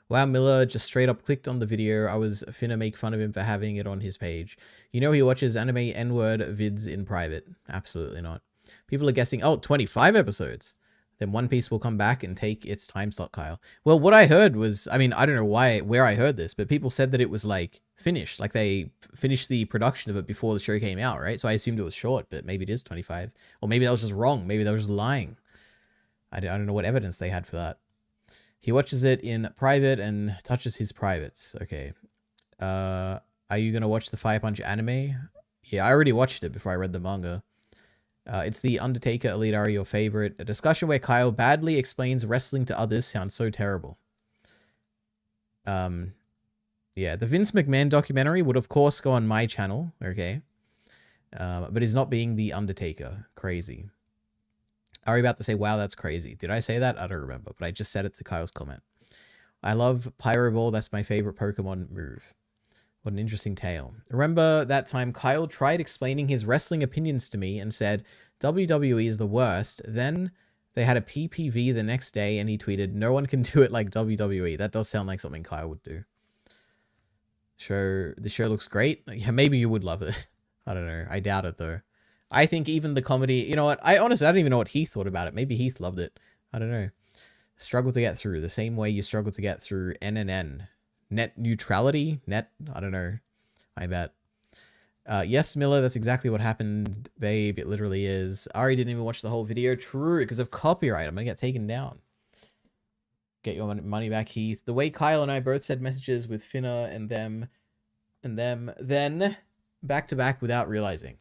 Wow, Miller just straight up clicked on the video. I was finna make fun of him for having it on his page. You know he watches anime N-word vids in private. Absolutely not. People are guessing, oh, 25 episodes. Then One Piece will come back and take its time slot, Kyle. Well, what I heard was, I mean, I don't know where I heard this, but people said that it was like finished. Like they finished the production of it before the show came out, right? So I assumed it was short, but maybe it is 25. Or maybe that was just wrong. Maybe they were just lying. I don't know what evidence they had for that. He watches it in private and touches his privates. Okay. Are you going to watch the Fire Punch anime? Yeah, I already watched it before I read the manga. It's the Undertaker Elite Ari, your favorite. A discussion where Kyle badly explains wrestling to others sounds so terrible. Yeah, the Vince McMahon documentary would of course go on my channel, okay? But he's not being the Undertaker. Crazy. Ari about to say, wow, that's crazy. Did I say that? I don't remember, but I just said it to Kyle's comment. I love Pyro Ball. That's my favorite Pokemon move. What an interesting tale. Remember that time Kyle tried explaining his wrestling opinions to me and said, WWE is the worst. Then they had a PPV the next day and he tweeted, no one can do it like WWE. That does sound like something Kyle would do. The show looks great. Yeah, maybe you would love it. I don't know. I doubt it though. I think even the comedy, you know what? I honestly don't even know what Heath thought about it. Maybe Heath loved it. I don't know. Struggle to get through the same way you struggle to get through NNN. Net neutrality? I don't know. I bet. Yes, Miller, that's exactly what happened, babe. It literally is. Ari didn't even watch the whole video. True, because of copyright. I'm going to get taken down. Get your money back, Heath. The way Kyle and I both said messages with Finna and them, then back to back without realizing.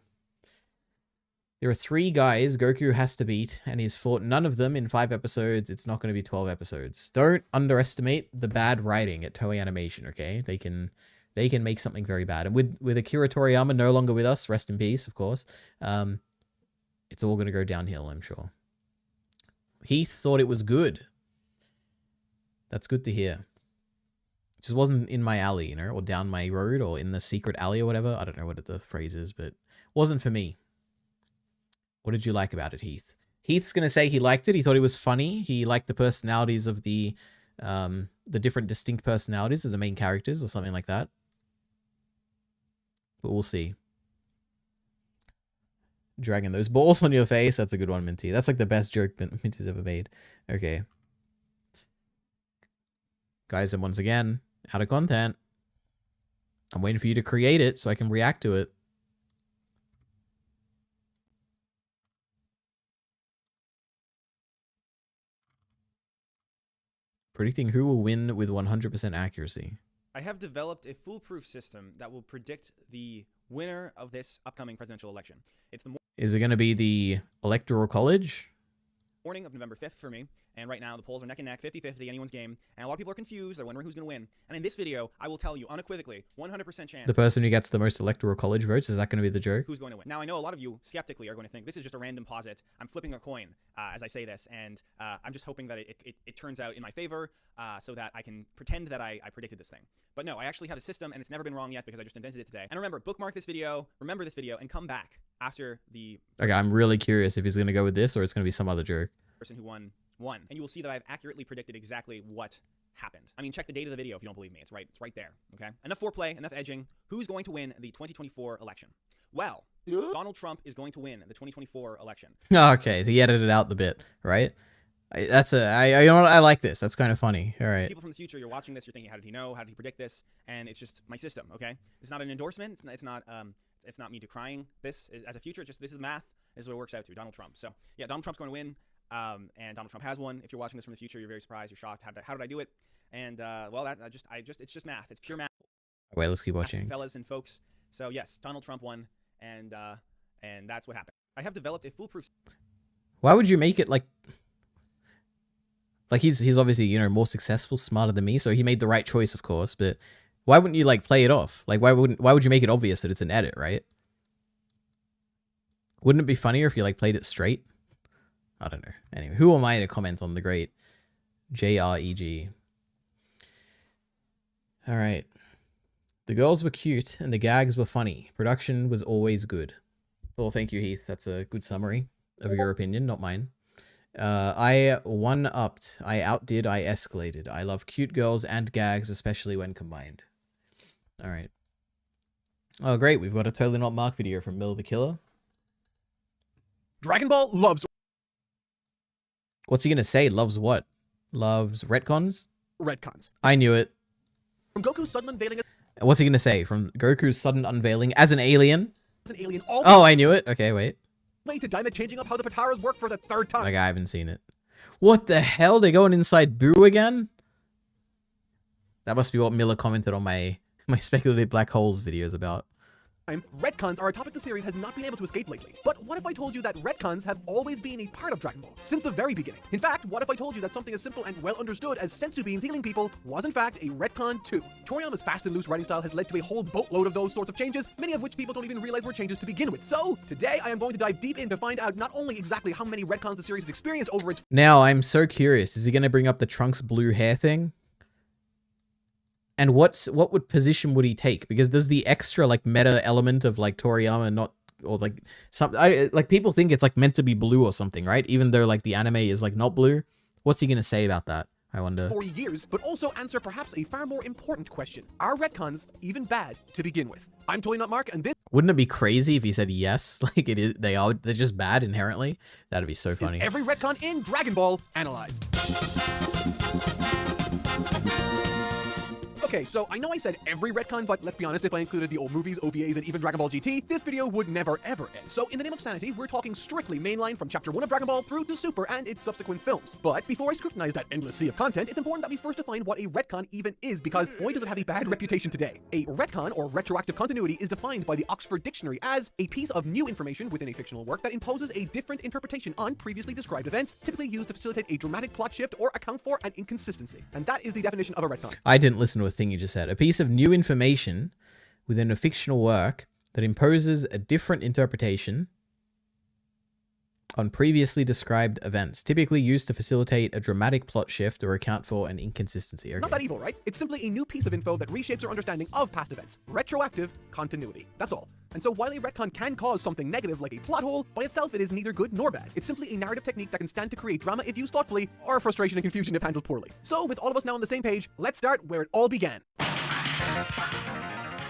There are 3 guys Goku has to beat, and he's fought none of them in 5 episodes. It's not going to be 12 episodes. Don't underestimate the bad writing at Toei Animation, okay? They can make something very bad. And with Akira Toriyama no longer with us, rest in peace, of course, it's all going to go downhill, I'm sure. Heath thought it was good. That's good to hear. It just wasn't in my alley, you know, or down my road, or in the secret alley or whatever. I don't know what the phrase is, but it wasn't for me. What did you like about it, Heath? Heath's going to say he liked it. He thought it was funny. He liked the personalities of the different distinct personalities of the main characters or something like that. But we'll see. Dragging those balls on your face. That's a good one, Minty. That's like the best joke Minty's ever made. Okay. Guys, and once again, out of content. I'm waiting for you to create it so I can react to it. Predicting who will win with 100% accuracy. I have developed a foolproof system that will predict the winner of this upcoming presidential election. It's the Is it going to be the Electoral College? morning of November 5th for me, and right now the polls are neck and neck, 50-50, anyone's game, and a lot of people are confused, they're wondering who's going to win. And in this video, I will tell you unequivocally, 100% chance. The person who gets the most Electoral College votes, is that going to be the joke? Who's going to win? Now, I know a lot of you skeptically are going to think this is just a random posit. I'm flipping a coin as I say this, and I'm just hoping that it turns out in my favor so that I can pretend that I predicted this thing. But no, I actually have a system, and it's never been wrong yet because I just invented it today. And remember, bookmark this video, remember this video, and come back after the... Okay, I'm really curious if he's going to go with this or it's going to be some other joke. Person who won, and you will see that I've accurately predicted exactly what happened. I mean, check the date of the video if you don't believe me. It's right there, okay? Enough foreplay, enough edging. Who's going to win the 2024 election? Well, Donald Trump is going to win the 2024 election. Okay, he edited out the bit, right? You know what? I like this. That's kind of funny. All right. People from the future, you're watching this, you're thinking, how did he know? How did he predict this? And it's just my system, okay? It's not an endorsement. It's not me decrying this as a future. Just this is math. This is what it works out to. Donald Trump. So yeah, Donald Trump's going to win. And Donald Trump has won. If you're watching this from the future, you're very surprised, you're shocked. How did I do it? And well, it's just math. It's pure math. Wait, let's keep watching, fellas and folks. So yes, Donald Trump won, and that's what happened. I have developed a foolproof. Why would you make it like he's obviously, you know, more successful, smarter than me, so he made the right choice, of course. But why wouldn't you like play it off? Like why would you make it obvious that it's an edit, right? Wouldn't it be funnier if you like played it straight? I don't know. Anyway, who am I to comment on the great JREG? All right. The girls were cute and the gags were funny. Production was always good. Well, thank you, Heath. That's a good summary of your opinion, not mine. I one-upped. I outdid. I escalated. I love cute girls and gags, especially when combined. All right. Oh, great. We've got a Totally Not Mark video from Mill the Killer. Dragon Ball loves... What's he gonna say? Loves what? Loves retcons? Retcons. I knew it. From Goku's sudden unveiling... What's he gonna say? From Goku's sudden unveiling as an alien? As an alien all oh, I knew it. Okay, wait. Way to Diamond changing up how the Pataras work for the third time. Like, I haven't seen it. What the hell? They're going inside Boo again? That must be what Miller commented on my speculative black holes videos about. Retcons are a topic the series has not been able to escape lately. But what if I told you that retcons have always been a part of Dragon Ball, since the very beginning? In fact, what if I told you that something as simple and well understood as sensu beans healing people was in fact a retcon too? Toriyama's fast and loose writing style has led to a whole boatload of those sorts of changes, many of which people don't even realize were changes to begin with. So, today I am going to dive deep in to find out not only exactly how many retcons the series has experienced over its... Now, I'm so curious. Is he going to bring up the Trunks blue hair thing? And what position would he take? Because there's the extra like meta element of like Toriyama not, or like some, like people think it's like meant to be blue or something, right? Even though like the anime is like not blue. What's he gonna say about that? I wonder. 40 years, but also answer perhaps a far more important question. Are retcons even bad to begin with? I'm Totally Not Mark, and this... Wouldn't it be crazy if he said yes? Like it is, they're just bad inherently? That'd be so funny. Is every retcon in Dragon Ball analyzed. Okay, so I know I said every retcon, but let's be honest, if I included the old movies, OVAs, and even Dragon Ball GT, this video would never ever end. So in the name of sanity, we're talking strictly mainline from Chapter 1 of Dragon Ball through to Super and its subsequent films. But before I scrutinize that endless sea of content, it's important that we first define what a retcon even is, because boy does it have a bad reputation today. A retcon, or retroactive continuity, is defined by the Oxford Dictionary as a piece of new information within a fictional work that imposes a different interpretation on previously described events, typically used to facilitate a dramatic plot shift or account for an inconsistency. And that is the definition of a retcon. I didn't listen to a thing you just said. A piece of new information within a fictional work that imposes a different interpretation on previously described events, typically used to facilitate a dramatic plot shift or account for an inconsistency. Okay. Not that evil, right? It's simply a new piece of info that reshapes our understanding of past events. Retroactive continuity. That's all. And so while a retcon can cause something negative like a plot hole, by itself it is neither good nor bad. It's simply a narrative technique that can stand to create drama if used thoughtfully, or frustration and confusion if handled poorly. So with all of us now on the same page, let's start where it all began.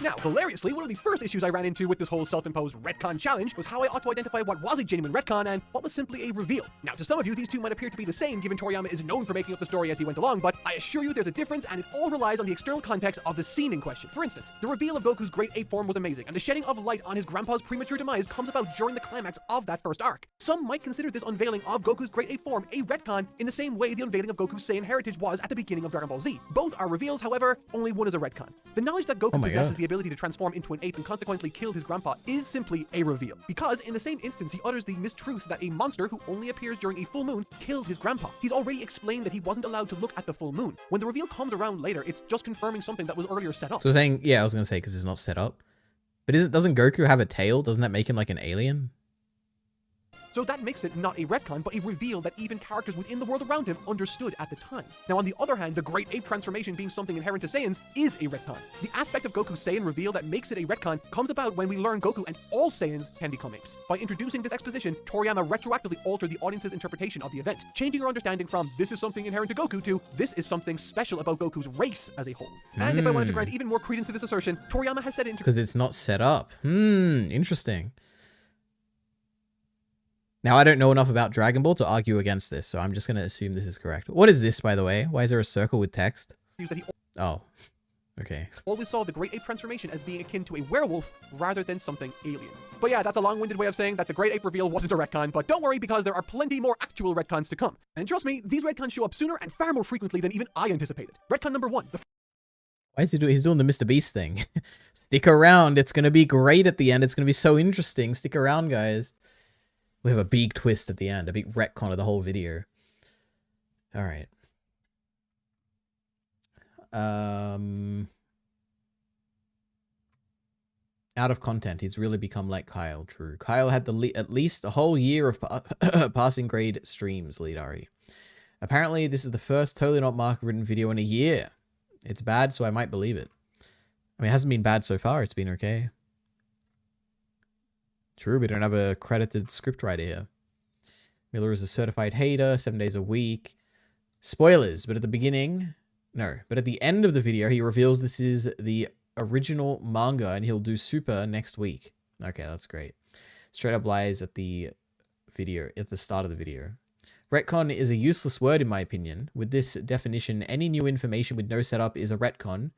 Now, hilariously, one of the first issues I ran into with this whole self-imposed retcon challenge was how I ought to identify what was a genuine retcon and what was simply a reveal. Now, to some of you, these two might appear to be the same, given Toriyama is known for making up the story as he went along, but I assure you there's a difference, and it all relies on the external context of the scene in question. For instance, the reveal of Goku's great ape form was amazing, and the shedding of light on his grandpa's premature demise comes about during the climax of that first arc. Some might consider this unveiling of Goku's great ape form a retcon in the same way the unveiling of Goku's Saiyan heritage was at the beginning of Dragon Ball Z. Both are reveals, however, only one is a retcon. The knowledge that Goku possesses the ability to transform into an ape and consequently killed his grandpa is simply a reveal, because in the same instance he utters the mistruth that a monster who only appears during a full moon killed his grandpa. He's already explained that he wasn't allowed to look at the full moon. When the reveal comes around later, it's just confirming something that was earlier set up. So saying, yeah, I was gonna say because it's not set up, but doesn't Goku have a tail? Doesn't that make him like an alien? So that makes it not a retcon, but a reveal that even characters within the world around him understood at the time. Now, on the other hand, the Great Ape transformation being something inherent to Saiyans is a retcon. The aspect of Goku's Saiyan reveal that makes it a retcon comes about when we learn Goku and all Saiyans can become apes. By introducing this exposition, Toriyama retroactively altered the audience's interpretation of the event, changing our understanding from this is something inherent to Goku to this is something special about Goku's race as a whole. And if I wanted to grant even more credence to this assertion, Toriyama has said it because it's not set up. Interesting. Now, I don't know enough about Dragon Ball to argue against this, so I'm just going to assume this is correct. What is this, by the way? Why is there a circle with text? Oh, okay. Always saw the Great Ape transformation as being akin to a werewolf rather than something alien. But yeah, that's a long-winded way of saying that the Great Ape reveal wasn't a retcon, but don't worry because there are plenty more actual retcons to come. And trust me, these retcons show up sooner and far more frequently than even I anticipated. Retcon number 1. Why is he doing? He's doing the Mr. Beast thing. Stick around. It's going to be great at the end. It's going to be so interesting. Stick around, guys. We have a big twist at the end, a big retcon of the whole video. All right. Out of content, he's really become like Kyle. True. Kyle had at least a whole year of passing grade streams, Lead Ari. Apparently, this is the first Totally Not Mark written video in a year. It's bad, so I might believe it. I mean, it hasn't been bad so far. It's been okay. True, we don't have a credited scriptwriter here. Miller is a certified hater, 7 days a week. Spoilers, but at the beginning... No, but at the end of the video, he reveals this is the original manga, and he'll do Super next week. Okay, that's great. Straight up lies at the video, at the start of the video. Retcon is a useless word in my opinion. With this definition, any new information with no setup is a retcon.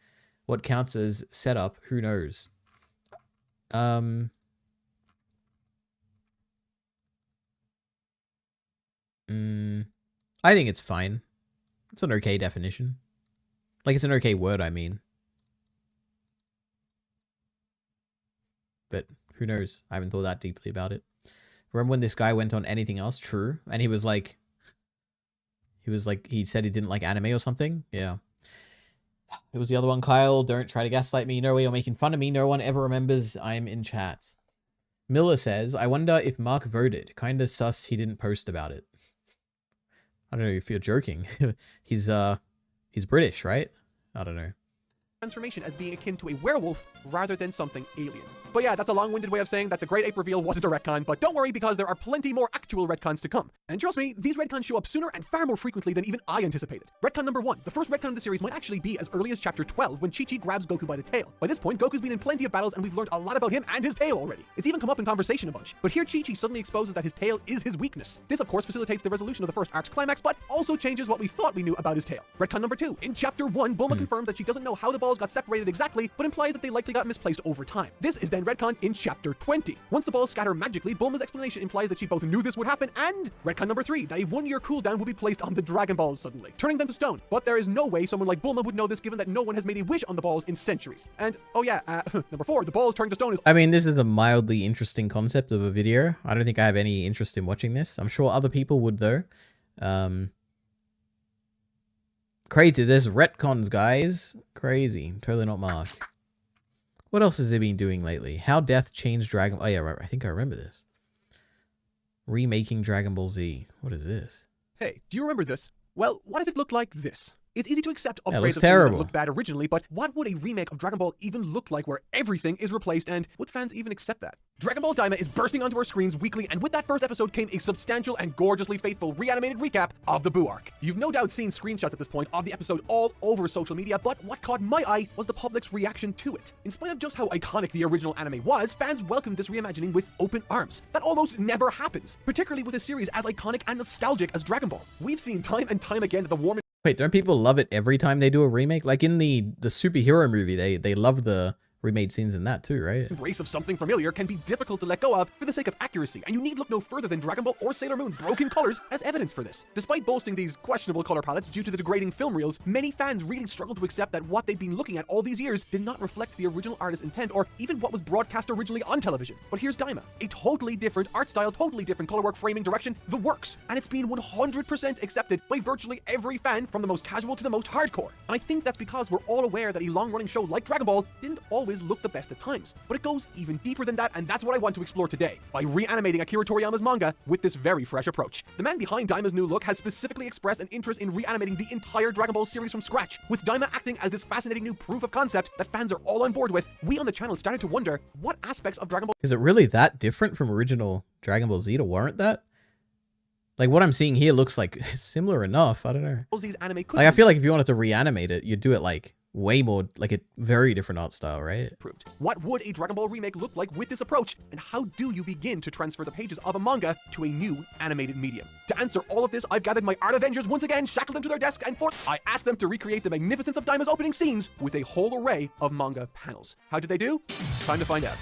What counts as setup, who knows? I think it's fine. It's an okay definition. Like, it's an okay word, I mean. But who knows? I haven't thought that deeply about it. Remember when this guy went on Anything Else? True. And he was like, he said he didn't like anime or something. Yeah. It was the other one, Kyle. Don't try to gaslight me. No way you're making fun of me. No one ever remembers I'm in chat. Miller says, I wonder if Mark voted. Kinda sus he didn't post about it. I don't know if you're joking. He's British, right? I don't know. Transformation as being akin to a werewolf rather than something alien. But yeah, that's a long-winded way of saying that the Great Ape reveal wasn't a retcon, but don't worry because there are plenty more actual retcons to come. And trust me, these retcons show up sooner and far more frequently than even I anticipated. Retcon number 1. The first retcon of the series might actually be as early as chapter 12 when Chi-Chi grabs Goku by the tail. By this point, Goku's been in plenty of battles and we've learned a lot about him and his tail already. It's even come up in conversation a bunch. But here Chi-Chi suddenly exposes that his tail is his weakness. This of course facilitates the resolution of the first arc's climax, but also changes what we thought we knew about his tail. Retcon number 2. In chapter 1, Bulma confirms that she doesn't know how the balls got separated exactly, but implies that they likely got misplaced over time. This is then retcon in chapter 20. Once the balls scatter magically, Bulma's explanation implies that she both knew this would happen and retcon number 3, that a 1-year cooldown will be placed on the Dragon Balls suddenly, turning them to stone. But there is no way someone like Bulma would know this given that no one has made a wish on the balls in centuries. And, oh yeah, number 4, the balls turning to stone is... I mean, this is a mildly interesting concept of a video. I don't think I have any interest in watching this. I'm sure other people would though. Crazy, there's retcons, guys. Crazy. Totally not Mark. What else has he been doing lately? How Death Changed Dragon... Oh yeah, right. I think I remember this. Remaking Dragon Ball Z. What is this? Hey, do you remember this? Well, what if it looked like this? It's easy to accept Yeah, it upgrades looks of things that terrible. look bad originally, but what would a remake of Dragon Ball even look like where everything is replaced, and would fans even accept that? Dragon Ball Daima is bursting onto our screens weekly, and with that first episode came a substantial and gorgeously faithful reanimated recap of the Buu arc. You've no doubt seen screenshots at this point of the episode all over social media, but what caught my eye was the public's reaction to it. In spite of just how iconic the original anime was, fans welcomed this reimagining with open arms. That almost never happens, particularly with a series as iconic and nostalgic as Dragon Ball. We've seen time and time again that the warm Wait, don't people love it every time they do a remake? Like in the superhero movie, they love the remade scenes in that too, right? embrace of something familiar can be difficult to let go of for the sake of accuracy, and you need look no further than Dragon Ball or Sailor Moon's broken colors as evidence for this. Despite boasting these questionable color palettes due to the degrading film reels, many fans really struggle to accept that what they've been looking at all these years did not reflect the original artist's intent or even what was broadcast originally on television. But here's Daima, a totally different art style, totally different color work, framing, direction, the works, and it's been 100% accepted by virtually every fan from the most casual to the most hardcore. And I think that's because we're all aware that a long-running show like Dragon Ball didn't always look the best at times. But it goes even deeper than that, and that's what I want to explore today, by reanimating Akira Toriyama's manga with this very fresh approach. The man behind Daima's new look has specifically expressed an interest in reanimating the entire Dragon Ball series from scratch, with Daima acting as this fascinating new proof of concept that fans are all on board with. We on the channel started to wonder what aspects of Dragon Ball Is it really that different from original Dragon Ball Z to warrant that? Like what I'm seeing here looks like similar enough. I don't know. Z's anime could Like I feel like if you wanted to reanimate it, you'd do it like way more, like a very different art style, right? improved. What would a Dragon Ball remake look like with this approach, and how do you begin to transfer the pages of a manga to a new animated medium? To answer all of this, I've gathered my Art Avengers once again, shackled them to their desk, and I asked them to recreate the magnificence of Daima's opening scenes with a whole array of manga panels. How did they do? Time to find out.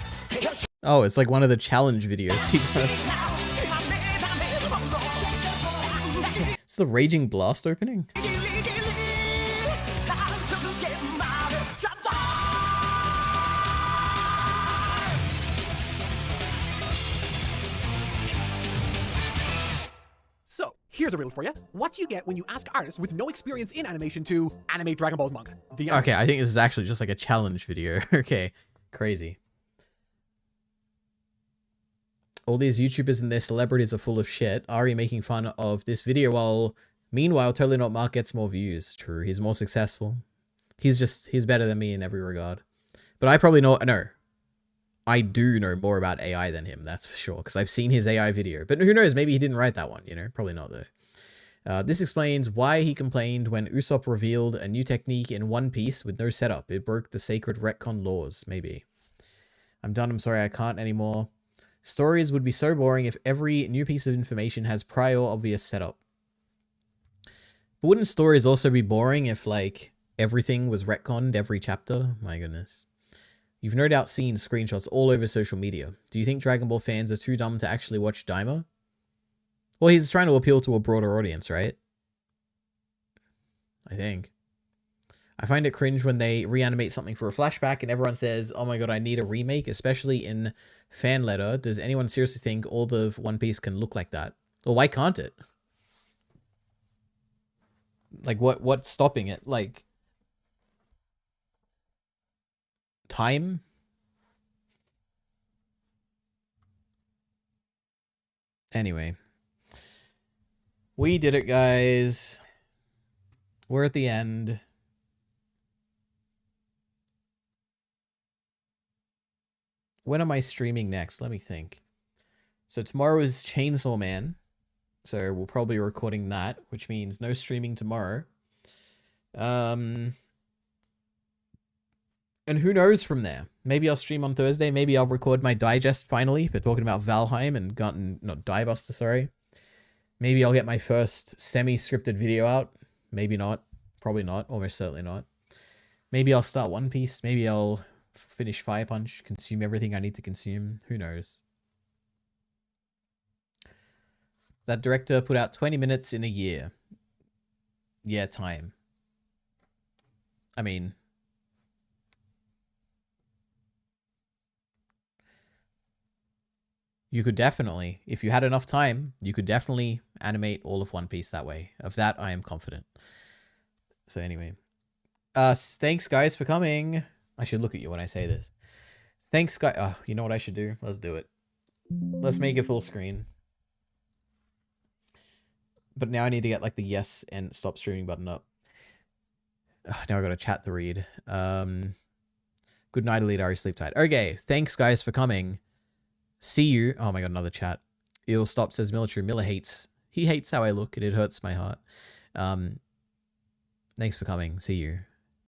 Oh, it's like one of the challenge videos he does. It's the Raging Blast opening. So, here's a riddle for you. What do you get when you ask artists with no experience in animation to animate Dragon Ball's manga? Okay, I think this is actually just like a challenge video. Okay, crazy. All these YouTubers and their celebrities are full of shit. Ari making fun of this video while, meanwhile, Totally Not Mark gets more views. True, he's more successful. He's better than me in every regard. But I probably know, no. I do know more about AI than him, that's for sure, because I've seen his AI video. But who knows, maybe he didn't write that one, you know? Probably not, though. This explains why he complained when Usopp revealed a new technique in One Piece with no setup. It broke the sacred retcon laws, maybe. I'm done, I'm sorry, I can't anymore. Stories would be so boring if every new piece of information has prior obvious setup. But wouldn't stories also be boring if, like, everything was retconned every chapter? My goodness. You've no doubt seen screenshots all over social media. Do you think Dragon Ball fans are too dumb to actually watch Daima? Well, he's trying to appeal to a broader audience, right? I think. I find it cringe when they reanimate something for a flashback and everyone says, oh my god, I need a remake, especially in fan letter. Does anyone seriously think all of One Piece can look like that? Well, why can't it? Like, what's stopping it? Like, time? Anyway. We did it, guys. We're at the end. When am I streaming next? Let me think. So tomorrow is Chainsaw Man. So we'll probably be recording that, which means no streaming tomorrow. And who knows from there? Maybe I'll stream on Thursday. Maybe I'll record my digest finally for talking about Valheim and Diebuster, sorry. Maybe I'll get my first semi-scripted video out. Maybe not. Probably not. Almost certainly not. Maybe I'll start One Piece. Maybe I'll finish Fire Punch, consume everything I need to consume. Who knows? That director put out 20 minutes in a year. Yeah, time. I mean, you could definitely, if you had enough time, you could definitely animate all of One Piece that way. Of that, I am confident. So anyway. Thanks, guys, for coming. I should look at you when I say this. Thanks, guys. Oh, you know what I should do? Let's do it. Let's make it full screen. But now I need to get, like, the yes and stop streaming button up. Now I got a chat to read. Good night, Elite Ari. Sleep tight. Okay, thanks guys for coming. See you. Oh my god, another chat. You'll stop, says Military. Miller hates. He hates how I look, and it hurts my heart. Thanks for coming. See you.